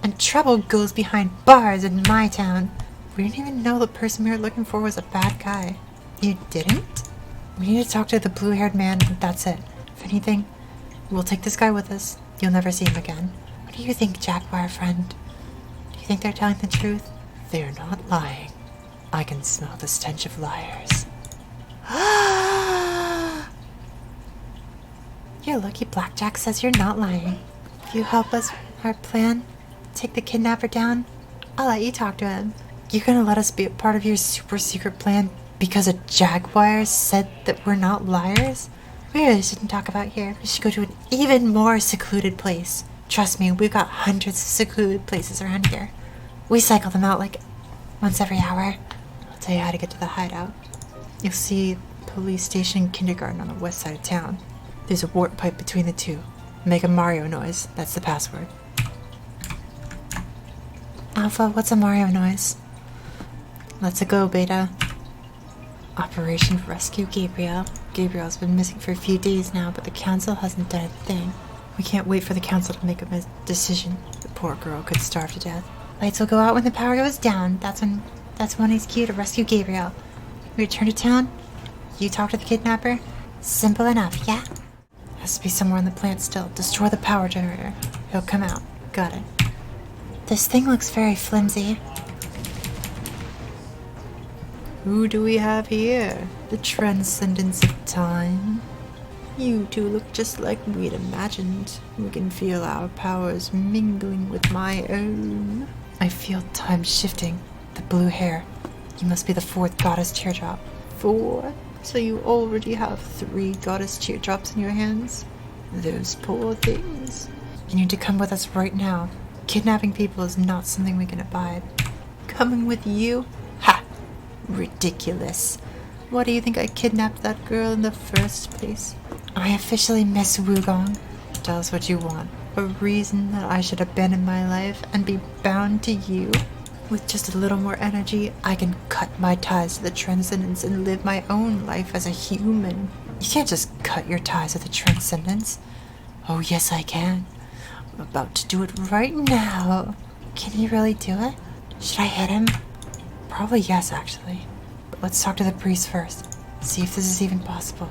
And trouble goes behind bars in my town. We didn't even know the person we were looking for was a bad guy. You didn't? We need to talk to the blue-haired man, and that's it. If anything, we'll take this guy with us. You'll never see him again. What do you think, Jaguar friend? Do you think they're telling the truth? They're not lying. I can smell the stench of liars. You're lucky Blackjack says you're not lying. If you help us with our plan, take the kidnapper down, I'll let you talk to him. You're gonna let us be a part of your super secret plan because a jaguar said that we're not liars? We really shouldn't talk about here. We should go to an even more secluded place. Trust me, we've got hundreds of secluded places around here. We cycle them out like once every hour. I'll tell you how to get to the hideout. You'll see police station and kindergarten on the west side of town. There's a warp pipe between the two. Make a Mario noise. That's the password. Alpha, what's a Mario noise? Let's go, Beta. Operation Rescue Gabriel. Gabriel's been missing for a few days now, but the council hasn't done a thing. We can't wait for the council to make a decision. The poor girl could starve to death. Lights will go out when the power goes down. That's when he's cue to rescue Gabriel. We return to town. You talk to the kidnapper. Simple enough, yeah? Has to be somewhere in the plant still. Destroy the power generator. He'll come out. Got it. This thing looks very flimsy. Who do we have here? The transcendence of time. You two look just like we'd imagined. We can feel our powers mingling with my own. I feel time shifting. The blue hair. You must be the 4th goddess teardrop. 4? So you already have 3 goddess teardrops in your hands? Those poor things. You need to come with us right now. Kidnapping people is not something we can abide. Coming with you? Ha! Ridiculous. Why do you think I kidnapped that girl in the first place? I officially miss Wugong. Tell us what you want. A reason that I should abandon my life and be bound to you? With just a little more energy, I can cut my ties to the Transcendence and live my own life as a human. You can't just cut your ties to the Transcendence. Oh yes I can. I'm about to do it right now. Can he really do it? Should I hit him? Probably yes, actually. But let's talk to the priest first. See if this is even possible.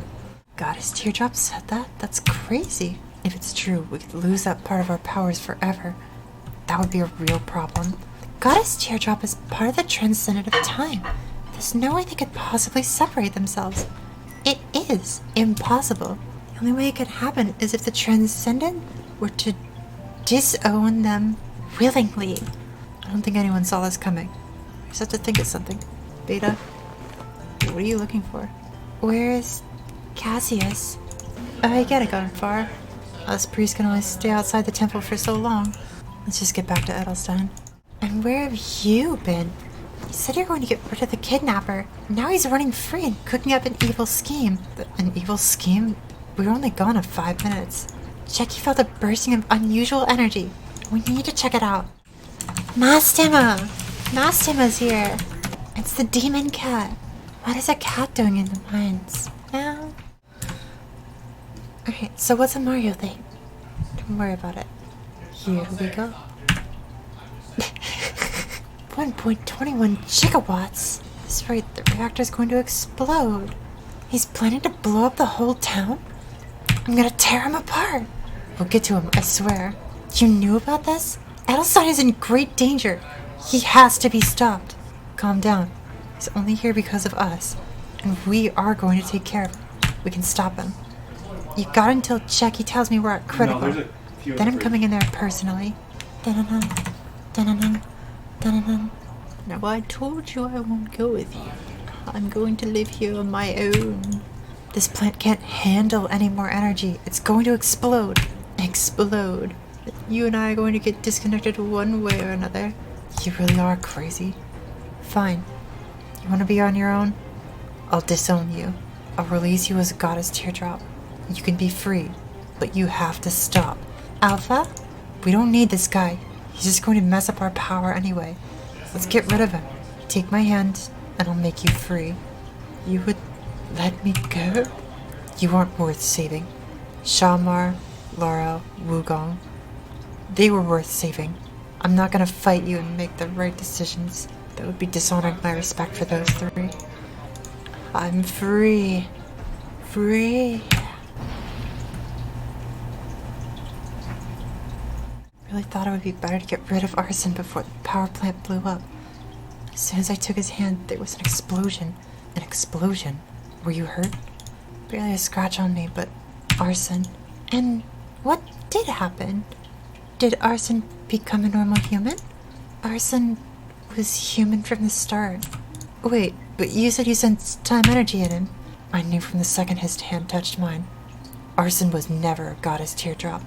Goddess Teardrop said that? That's crazy. If it's true, we could lose that part of our powers forever. That would be a real problem. Goddess Teardrop is part of the Transcendent of Time. There's no way they could possibly separate themselves. It is impossible. The only way it could happen is if the Transcendent were to disown them willingly. I don't think anyone saw this coming. I just have to think of something. Beta, what are you looking for? Where is Cassius? I get it gone far. Us priests can only stay outside the temple for so long. Let's just get back to Edelstein. And where have you been? You said you're going to get rid of the kidnapper. Now he's running free and cooking up an evil scheme. An evil scheme? We were only gone 5 minutes. Jackie felt a bursting of unusual energy. We need to check it out. Mastima! Mastima's here. It's the demon cat. What is a cat doing in the mines? Now? Alright, so what's a Mario thing? Don't worry about it. Here we go. 1.21 gigawatts? That's right, the reactor's going to explode. He's planning to blow up the whole town? I'm gonna tear him apart. We'll get to him, I swear. You knew about this? Edelstein is in great danger. He has to be stopped. Calm down. He's only here because of us. And we are going to take care of him. We can stop him. You got until Jackie tells me we're at critical. No, then I'm coming in there personally. Dun-dun-dun. Dun-dun-dun. Dun-dun-dun. Now I told you I won't go with you. I'm going to live here on my own. This plant can't handle any more energy. It's going to explode. Explode. You and I are going to get disconnected one way or another. You really are crazy. Fine. You want to be on your own? I'll disown you. I'll release you as a goddess teardrop. You can be free, but you have to stop. Alpha? We don't need this guy. He's just going to mess up our power anyway. Let's get rid of him. Take my hand, and I'll make you free. You would let me go? You aren't worth saving. Shamar, Laura, Wugong. They were worth saving. I'm not gonna fight you and make the right decisions. That would be dishonoring my respect for those three. I'm free. Free. Really thought it would be better to get rid of Arson before the power plant blew up. As soon as I took his hand, there was an explosion. An explosion. Were you hurt? Barely a scratch on me, but Arson. And what did happen? Did Arson become a normal human? Arson was human from the start. Wait, but you said you sensed time energy in him. I knew from the second his hand touched mine. Arson was never a goddess teardrop.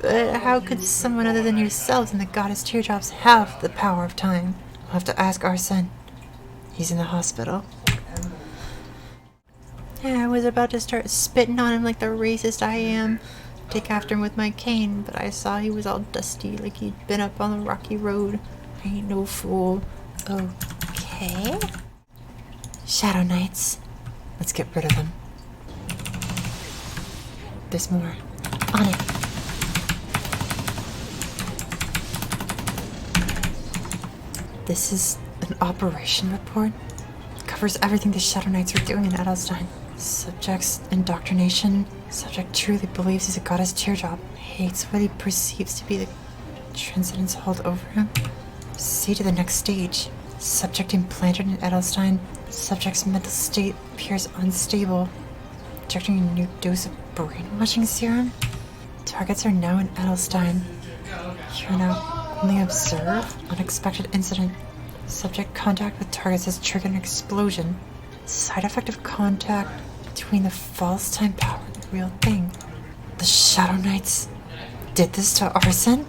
But how could someone other than yourselves and the goddess teardrops have the power of time? I'll have to ask Arson. He's in the hospital. Yeah, I was about to start spitting on him like the racist I am. Take after him with my cane, but I saw he was all dusty, like he'd been up on the rocky road. I ain't no fool. Okay. Shadow Knights. Let's get rid of them. There's more. On it. This is an operation report. It covers everything the Shadow Knights are doing in Edelstein. Subject's indoctrination. Subject truly believes he's a goddess teardrop. Hates what he perceives to be the transcendence hold over him. See to the next stage. Subject implanted in Edelstein. Subject's mental state appears unstable. Injecting a new dose of brainwashing serum. Targets are now in Edelstein. You're now only observe. Unexpected incident. Subject contact with targets has triggered an explosion. Side effect of contact between the false time power and the real thing. The Shadow Knights did this to Arson?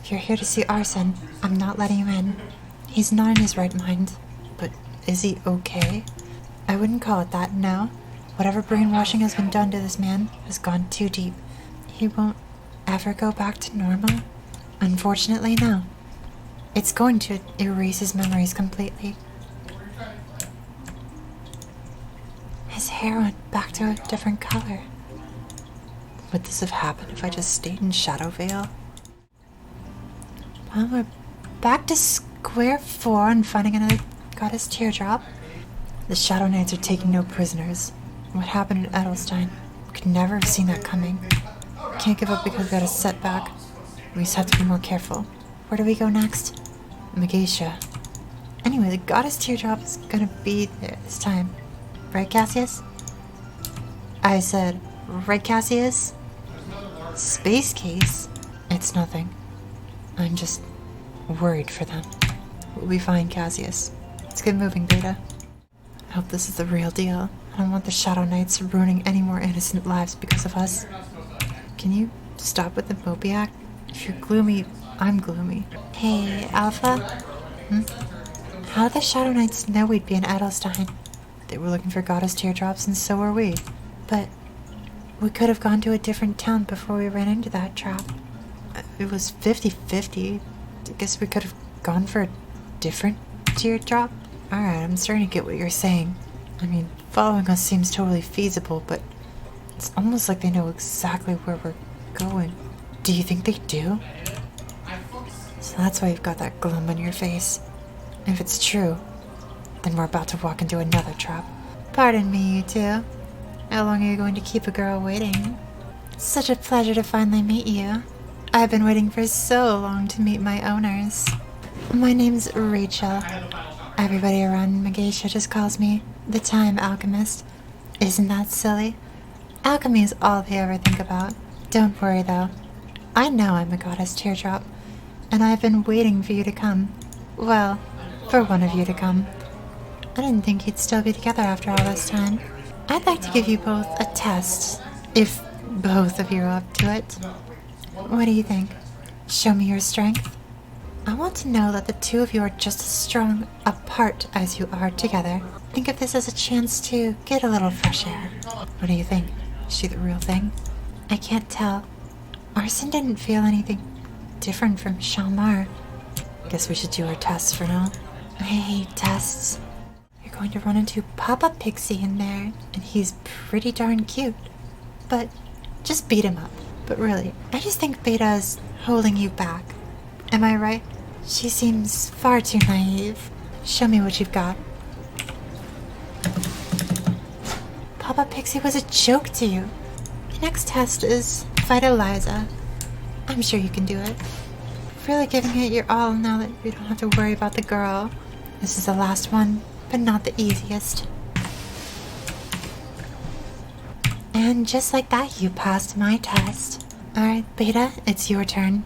If you're here to see Arson, I'm not letting you in. He's not in his right mind. But is he okay? I wouldn't call it that, no. Whatever brainwashing has been done to this man has gone too deep. He won't ever go back to normal? Unfortunately, no. It's going to erase his memories completely. His hair went back to a different color. Would this have happened if I just stayed in Shadowvale? Well, we're back to square 4 and finding another goddess teardrop. The Shadow Knights are taking no prisoners. What happened in Edelstein? Could never have seen that coming. Can't give up because we got a setback. We just have to be more careful. Where do we go next? Megacia. Anyway, the goddess teardrop is gonna be there this time. Right, Cassius? I said, right, Cassius? Space case? It's nothing. I'm just worried for them. We'll be fine, Cassius. Let's get moving, Beta. I hope this is the real deal. I don't want the Shadow Knights ruining any more innocent lives because of us. Can you stop with the Moby Act? If you're gloomy, I'm gloomy. Hey, Alpha? How did the Shadow Knights know we'd be in Edelstein? They were looking for goddess teardrops, and so were we. But we could have gone to a different town before we ran into that trap. It was 50-50. I guess we could have gone for a different teardrop? Alright, I'm starting to get what you're saying. I mean, following us seems totally feasible, but it's almost like they know exactly where we're going. Do you think they do? So that's why you've got that glum on your face. If it's true, then we're about to walk into another trap. Pardon me, you two. How long are you going to keep a girl waiting? It's such a pleasure to finally meet you. I've been waiting for so long to meet my owners. My name's Rachel. Everybody around Megacia just calls me the Time Alchemist. Isn't that silly? Alchemy is all they ever think about. Don't worry though. I know I'm a goddess teardrop, and I've been waiting for you to come. Well, for one of you to come. I didn't think you'd still be together after all this time. I'd like to give you both a test, if both of you are up to it. What do you think? Show me your strength? I want to know that the two of you are just as strong apart as you are together. Think of this as a chance to get a little fresh air. What do you think? Is she the real thing? I can't tell. Arson didn't feel anything different from Shalmar. Guess we should do our tests for now. I hate tests. You're going to run into Papa Pixie in there, and he's pretty darn cute. But just beat him up. But really, I just think Beta is holding you back. Am I right? She seems far too naive. Show me what you've got. Papa Pixie was a joke to you. The next test is fight Eliza. I'm sure you can do it. Really giving it your all now that you don't have to worry about the girl. This is the last one, but not the easiest. And just like that, you passed my test. Alright, Beta, it's your turn.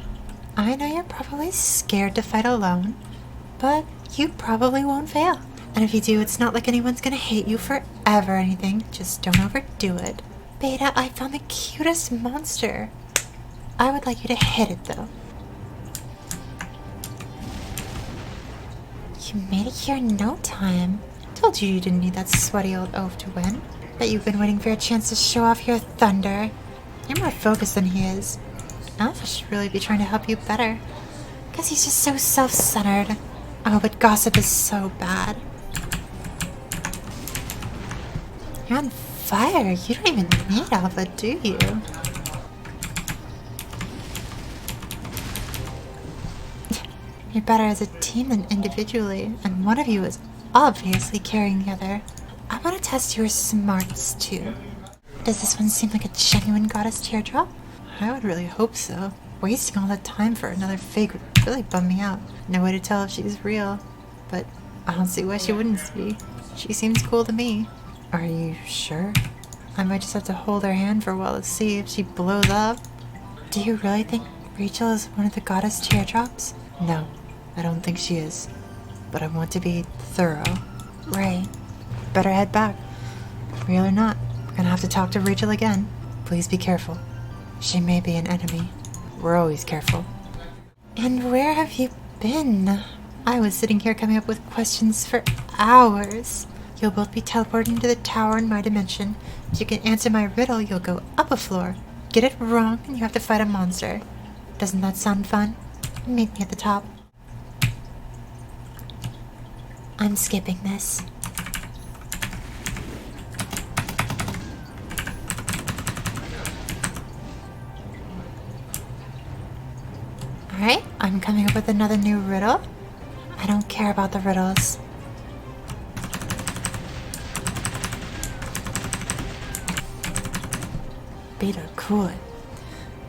I know you're probably scared to fight alone, but you probably won't fail. And if you do, it's not like anyone's gonna hate you forever or anything. Just don't overdo it. Beta, I found the cutest monster. I would like you to hit it, though. You made it here in no time. Told you you didn't need that sweaty old oaf to win. Bet you've been waiting for a chance to show off your thunder. You're more focused than he is. Alpha should really be trying to help you better. Guess he's just so self-centered. Oh, but gossip is so bad. You're on fire. You don't even need Alpha, do you? You're better as a team than individually, and one of you is obviously carrying the other. I want to test your smarts, too. Does this one seem like a genuine goddess teardrop? I would really hope so. Wasting all that time for another fake would really bum me out. No way to tell if she's real, but I don't see why she wouldn't be. She seems cool to me. Are you sure? I might just have to hold her hand for a while to see if she blows up. Do you really think Rachel is one of the goddess teardrops? No, I don't think she is. But I want to be thorough. Right. Better head back. Real or not, we're gonna have to talk to Rachel again. Please be careful. She may be an enemy. We're always careful. And where have you been? I was sitting here coming up with questions for hours. You'll both be teleporting to the tower in my dimension. If you can answer my riddle, you'll go up a floor. Get it wrong, and you have to fight a monster. Doesn't that sound fun? Meet me at the top. I'm skipping this. Alright, I'm coming up with another new riddle. I don't care about the riddles. Beta, cool it.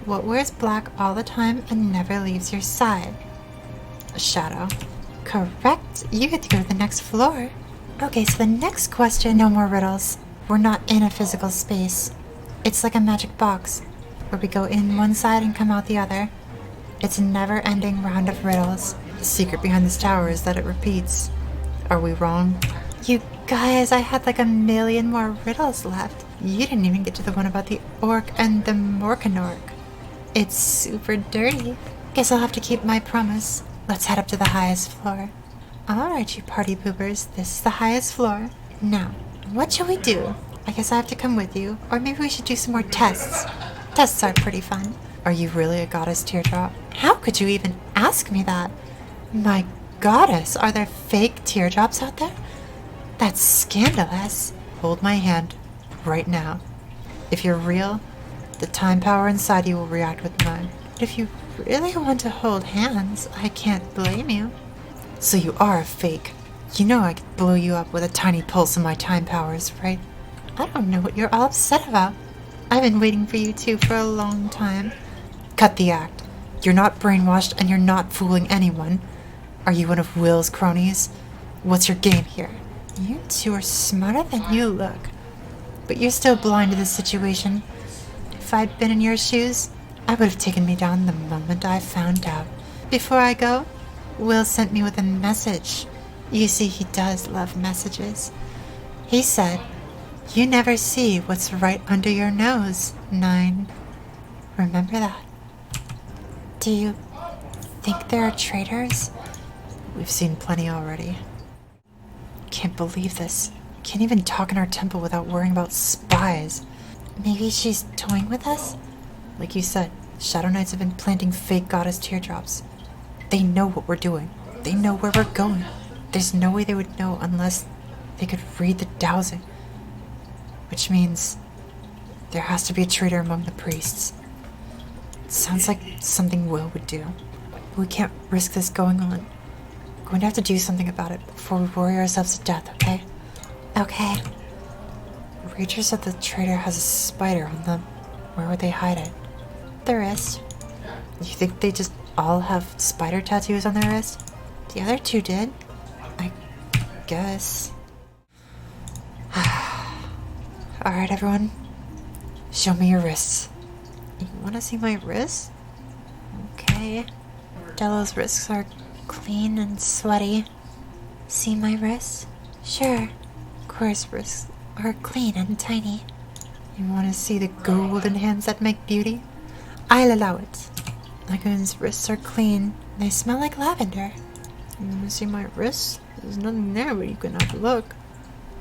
What wears black all the time and never leaves your side? A shadow. Correct. You get to go to the next floor. Okay, so the next question, no more riddles. We're not in a physical space. It's like a magic box, where we go in one side and come out the other. It's a never-ending round of riddles. The secret behind this tower is that it repeats. Are we wrong? You guys, I had like a million more riddles left. You didn't even get to the one about the orc and the Morkanork. It's super dirty. Guess I'll have to keep my promise. Let's head up to the highest floor. Alright, you party poopers, this is the highest floor. Now, what shall we do? I guess I have to come with you, or maybe we should do some more tests. Tests are pretty fun. Are you really a goddess teardrop? How could you even ask me that? My goddess, are there fake teardrops out there? That's scandalous. Hold my hand, right now. If you're real, the time power inside you will react with mine. But if you really want to hold hands, I can't blame you. So you are a fake. You know I could blow you up with a tiny pulse of my time powers, right? I don't know what you're all upset about. I've been waiting for you two for a long time. Cut the act. You're not brainwashed and you're not fooling anyone. Are you one of Will's cronies? What's your game here? You two are smarter than you look. But you're still blind to the situation. If I'd been in your shoes, I would have taken me down the moment I found out. Before I go, Will sent me with a message. You see, he does love messages. He said, "You never see what's right under your nose, 9. Remember that. Do you think there are traitors? We've seen plenty already. Can't believe this. Can't even talk in our temple without worrying about spies. Maybe she's toying with us? Like you said, Shadow Knights have been planting fake goddess teardrops. They know what we're doing. They know where we're going. There's no way they would know unless they could read the dowsing. Which means there has to be a traitor among the priests. It sounds like something Will would do. But we can't risk this going on. We're going to have to do something about it before we worry ourselves to death, okay? Okay. Rager said the traitor has a spider on them. Where would they hide it? The wrist. You think they just all have spider tattoos on their wrist? The other two did. I guess. Alright, everyone. Show me your wrists. You want to see my wrists? Okay. Delo's wrists are clean and sweaty. See my wrists? Sure. Cora's wrists are clean and tiny. You want to see the golden hands that make beauty? I'll allow it. Lagoon's wrists are clean. They smell like lavender. You want to see my wrists? There's nothing there, but you can have a look.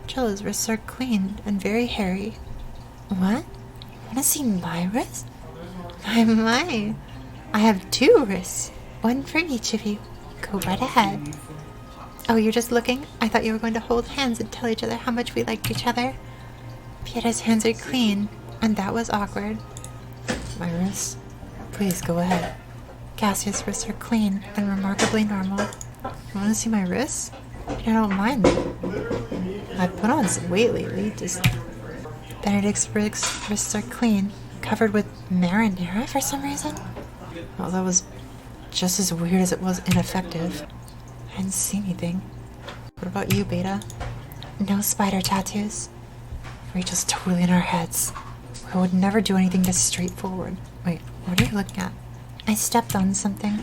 Jella's wrists are clean and very hairy. What? You want to see my wrists? My. I have 2 wrists. One for each of you. Go right ahead. Oh, you're just looking? I thought you were going to hold hands and tell each other how much we liked each other. Pietra's hands are clean, and that was awkward. My wrists? Please, go ahead. Cassia's wrists are clean and remarkably normal. You want to see my wrists? I don't mind. I put on some weight lately, just... Benedict's wrists are clean, covered with marinara for some reason. Well, that was just as weird as it was ineffective. I didn't see anything. What about you, Beta? No spider tattoos. Rachel's totally in our heads. We would never do anything this straightforward. Wait, what are you looking at? I stepped on something.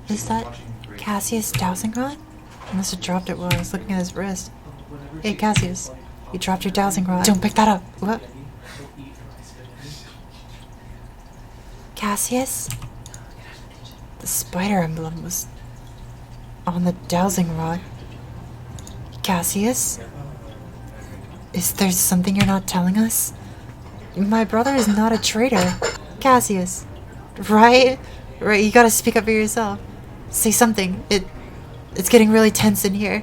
Is that Cassius' dowsing rod? I must have dropped it while I was looking at his wrist. Hey, Cassius, you dropped your dowsing rod. Don't pick that up. What? Cassius? The spider emblem was on the dowsing rod. Cassius? Is there something you're not telling us? My brother is not a traitor. Cassius. Right? Right, you gotta speak up for yourself. Say something. It's getting really tense in here.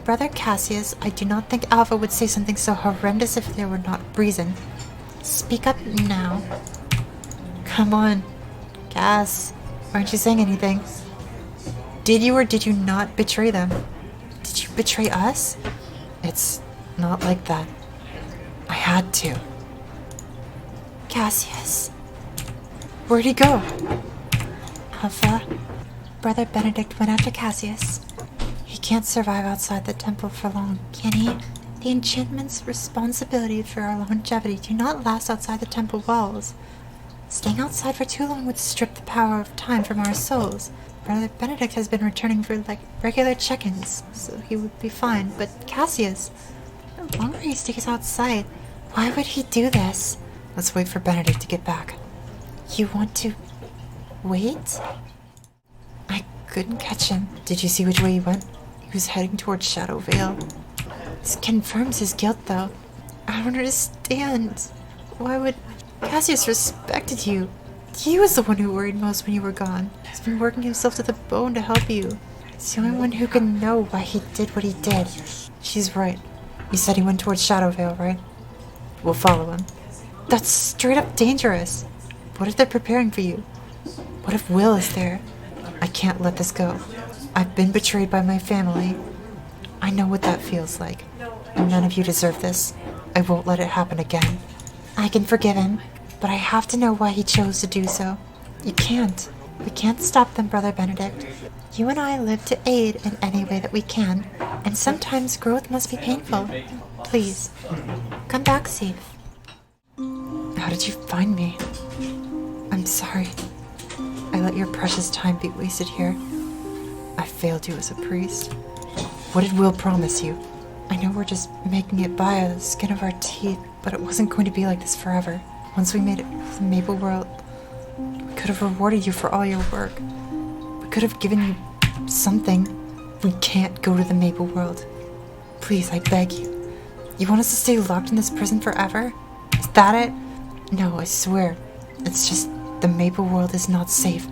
Brother Cassius, I do not think Alpha would say something so horrendous if there were not reason. Speak up now. Come on. Cass, aren't you saying anything? Did you or did you not betray them? Did you betray us? It's not like that. I had to. Cassius. Where'd he go? Alpha, Brother Benedict went after Cassius. He can't survive outside the temple for long, can he? The enchantment's responsibility for our longevity do not last outside the temple walls. Staying outside for too long would strip the power of time from our souls. Brother Benedict has been returning for, regular check-ins, so he would be fine. But Cassius, the longer he stays outside, why would he do this? Let's wait for Benedict to get back. You want to wait? I couldn't catch him. Did you see which way he went? He was heading towards Shadow Vale. This confirms his guilt, though. I don't understand. Why would... Cassius respected you. He was the one who worried most when you were gone. He's been working himself to the bone to help you. He's the only one who can know why he did what he did. She's right. He said he went towards Shadow Vale, right? We'll follow him. That's straight up dangerous. What if they're preparing for you? What if Will is there? I can't let this go. I've been betrayed by my family. I know what that feels like. And none of you deserve this. I won't let it happen again. I can forgive him, but I have to know why he chose to do so. You can't. We can't stop them, Brother Benedict. You and I live to aid in any way that we can, and sometimes growth must be painful. Please, come back safe. How did you find me? I'm sorry. I let your precious time be wasted here. I failed you as a priest. What did Will promise you? I know we're just making it by the skin of our teeth, but it wasn't going to be like this forever. Once we made it to Maple World, We could have rewarded you for all your work. We could have given you something. We can't go to the Maple World. Please, I beg you. You want us to stay locked in this prison forever? Is that it? No, I swear. It's just the Maple World is not safe.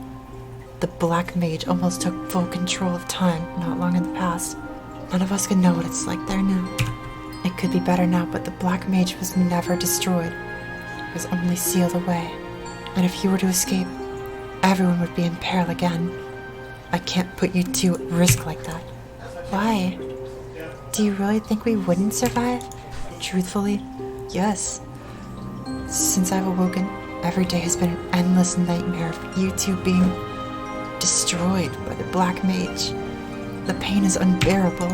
The Black Mage almost took full control of time not long in the past. None of us could know what it's like there now. It could be better now, but the Black Mage was never destroyed. It was only sealed away. And if you were to escape, everyone would be in peril again. I can't put you two at risk like that. Why? Do you really think we wouldn't survive? Truthfully, yes. Since I've awoken, every day has been an endless nightmare of you two being destroyed by the Black Mage. The pain is unbearable.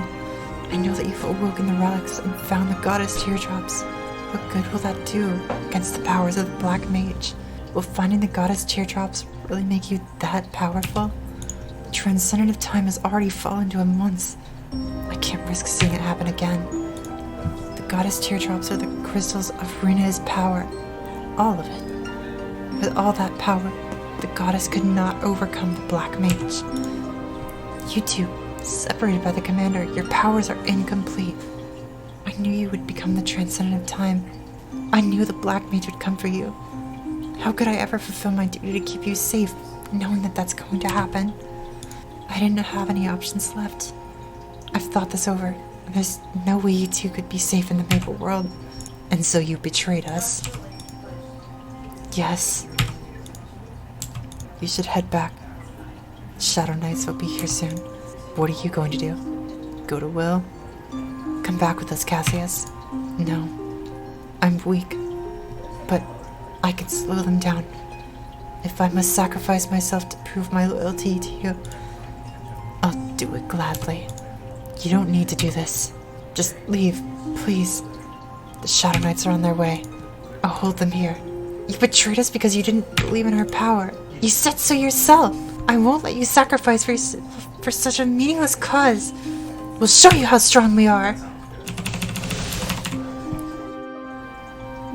I know that you've awoken the relics and found the goddess teardrops. What good will that do against the powers of the Black Mage? Will finding the goddess teardrops really make you that powerful? The transcendent of time has already fallen to him once. I can't risk seeing it happen again. The goddess teardrops are the crystals of Rena's power. All of it. With all that power, the goddess could not overcome the Black Mage. You two, separated by the commander, your powers are incomplete. I knew you would become the transcendent of time. I knew the Black Mage would come for you. How could I ever fulfill my duty to keep you safe, knowing that that's going to happen? I didn't have any options left. I've thought this over, and there's no way you two could be safe in the Maple World. And so you betrayed us. Yes. You should head back. Shadow Knights will be here soon. What are you going to do? Go to Will? Come back with us, Cassius. No. I'm weak. But I can slow them down. If I must sacrifice myself to prove my loyalty to you, I'll do it gladly. You don't need to do this. Just leave, please. The Shadow Knights are on their way. I'll hold them here. You betrayed us because you didn't believe in our power. You said so yourself. I won't let you sacrifice for such a meaningless cause. We'll show you how strong we are.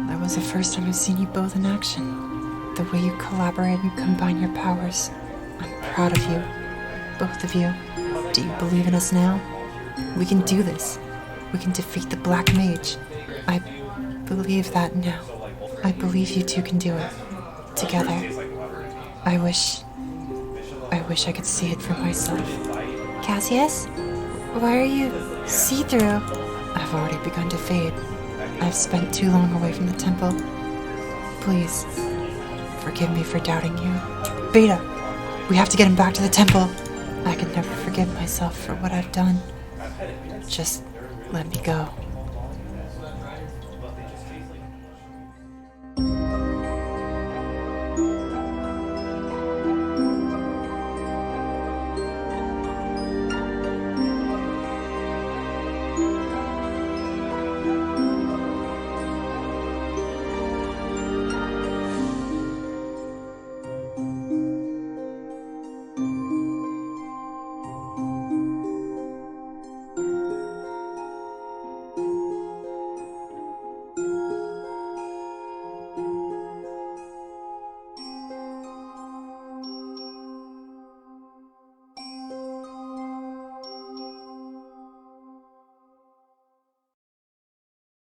That was the first time I've seen you both in action. The way you collaborate and combine your powers. I'm proud of you. Both of you. Do you believe in us now? We can do this. We can defeat the Black Mage. I believe that now. I believe you two can do it. Together. I wish I could see it for myself. Cassius? Why are you see-through? I've already begun to fade. I've spent too long away from the temple. Please, forgive me for doubting you. Beta, we have to get him back to the temple. I can never forgive myself for what I've done. Just let me go.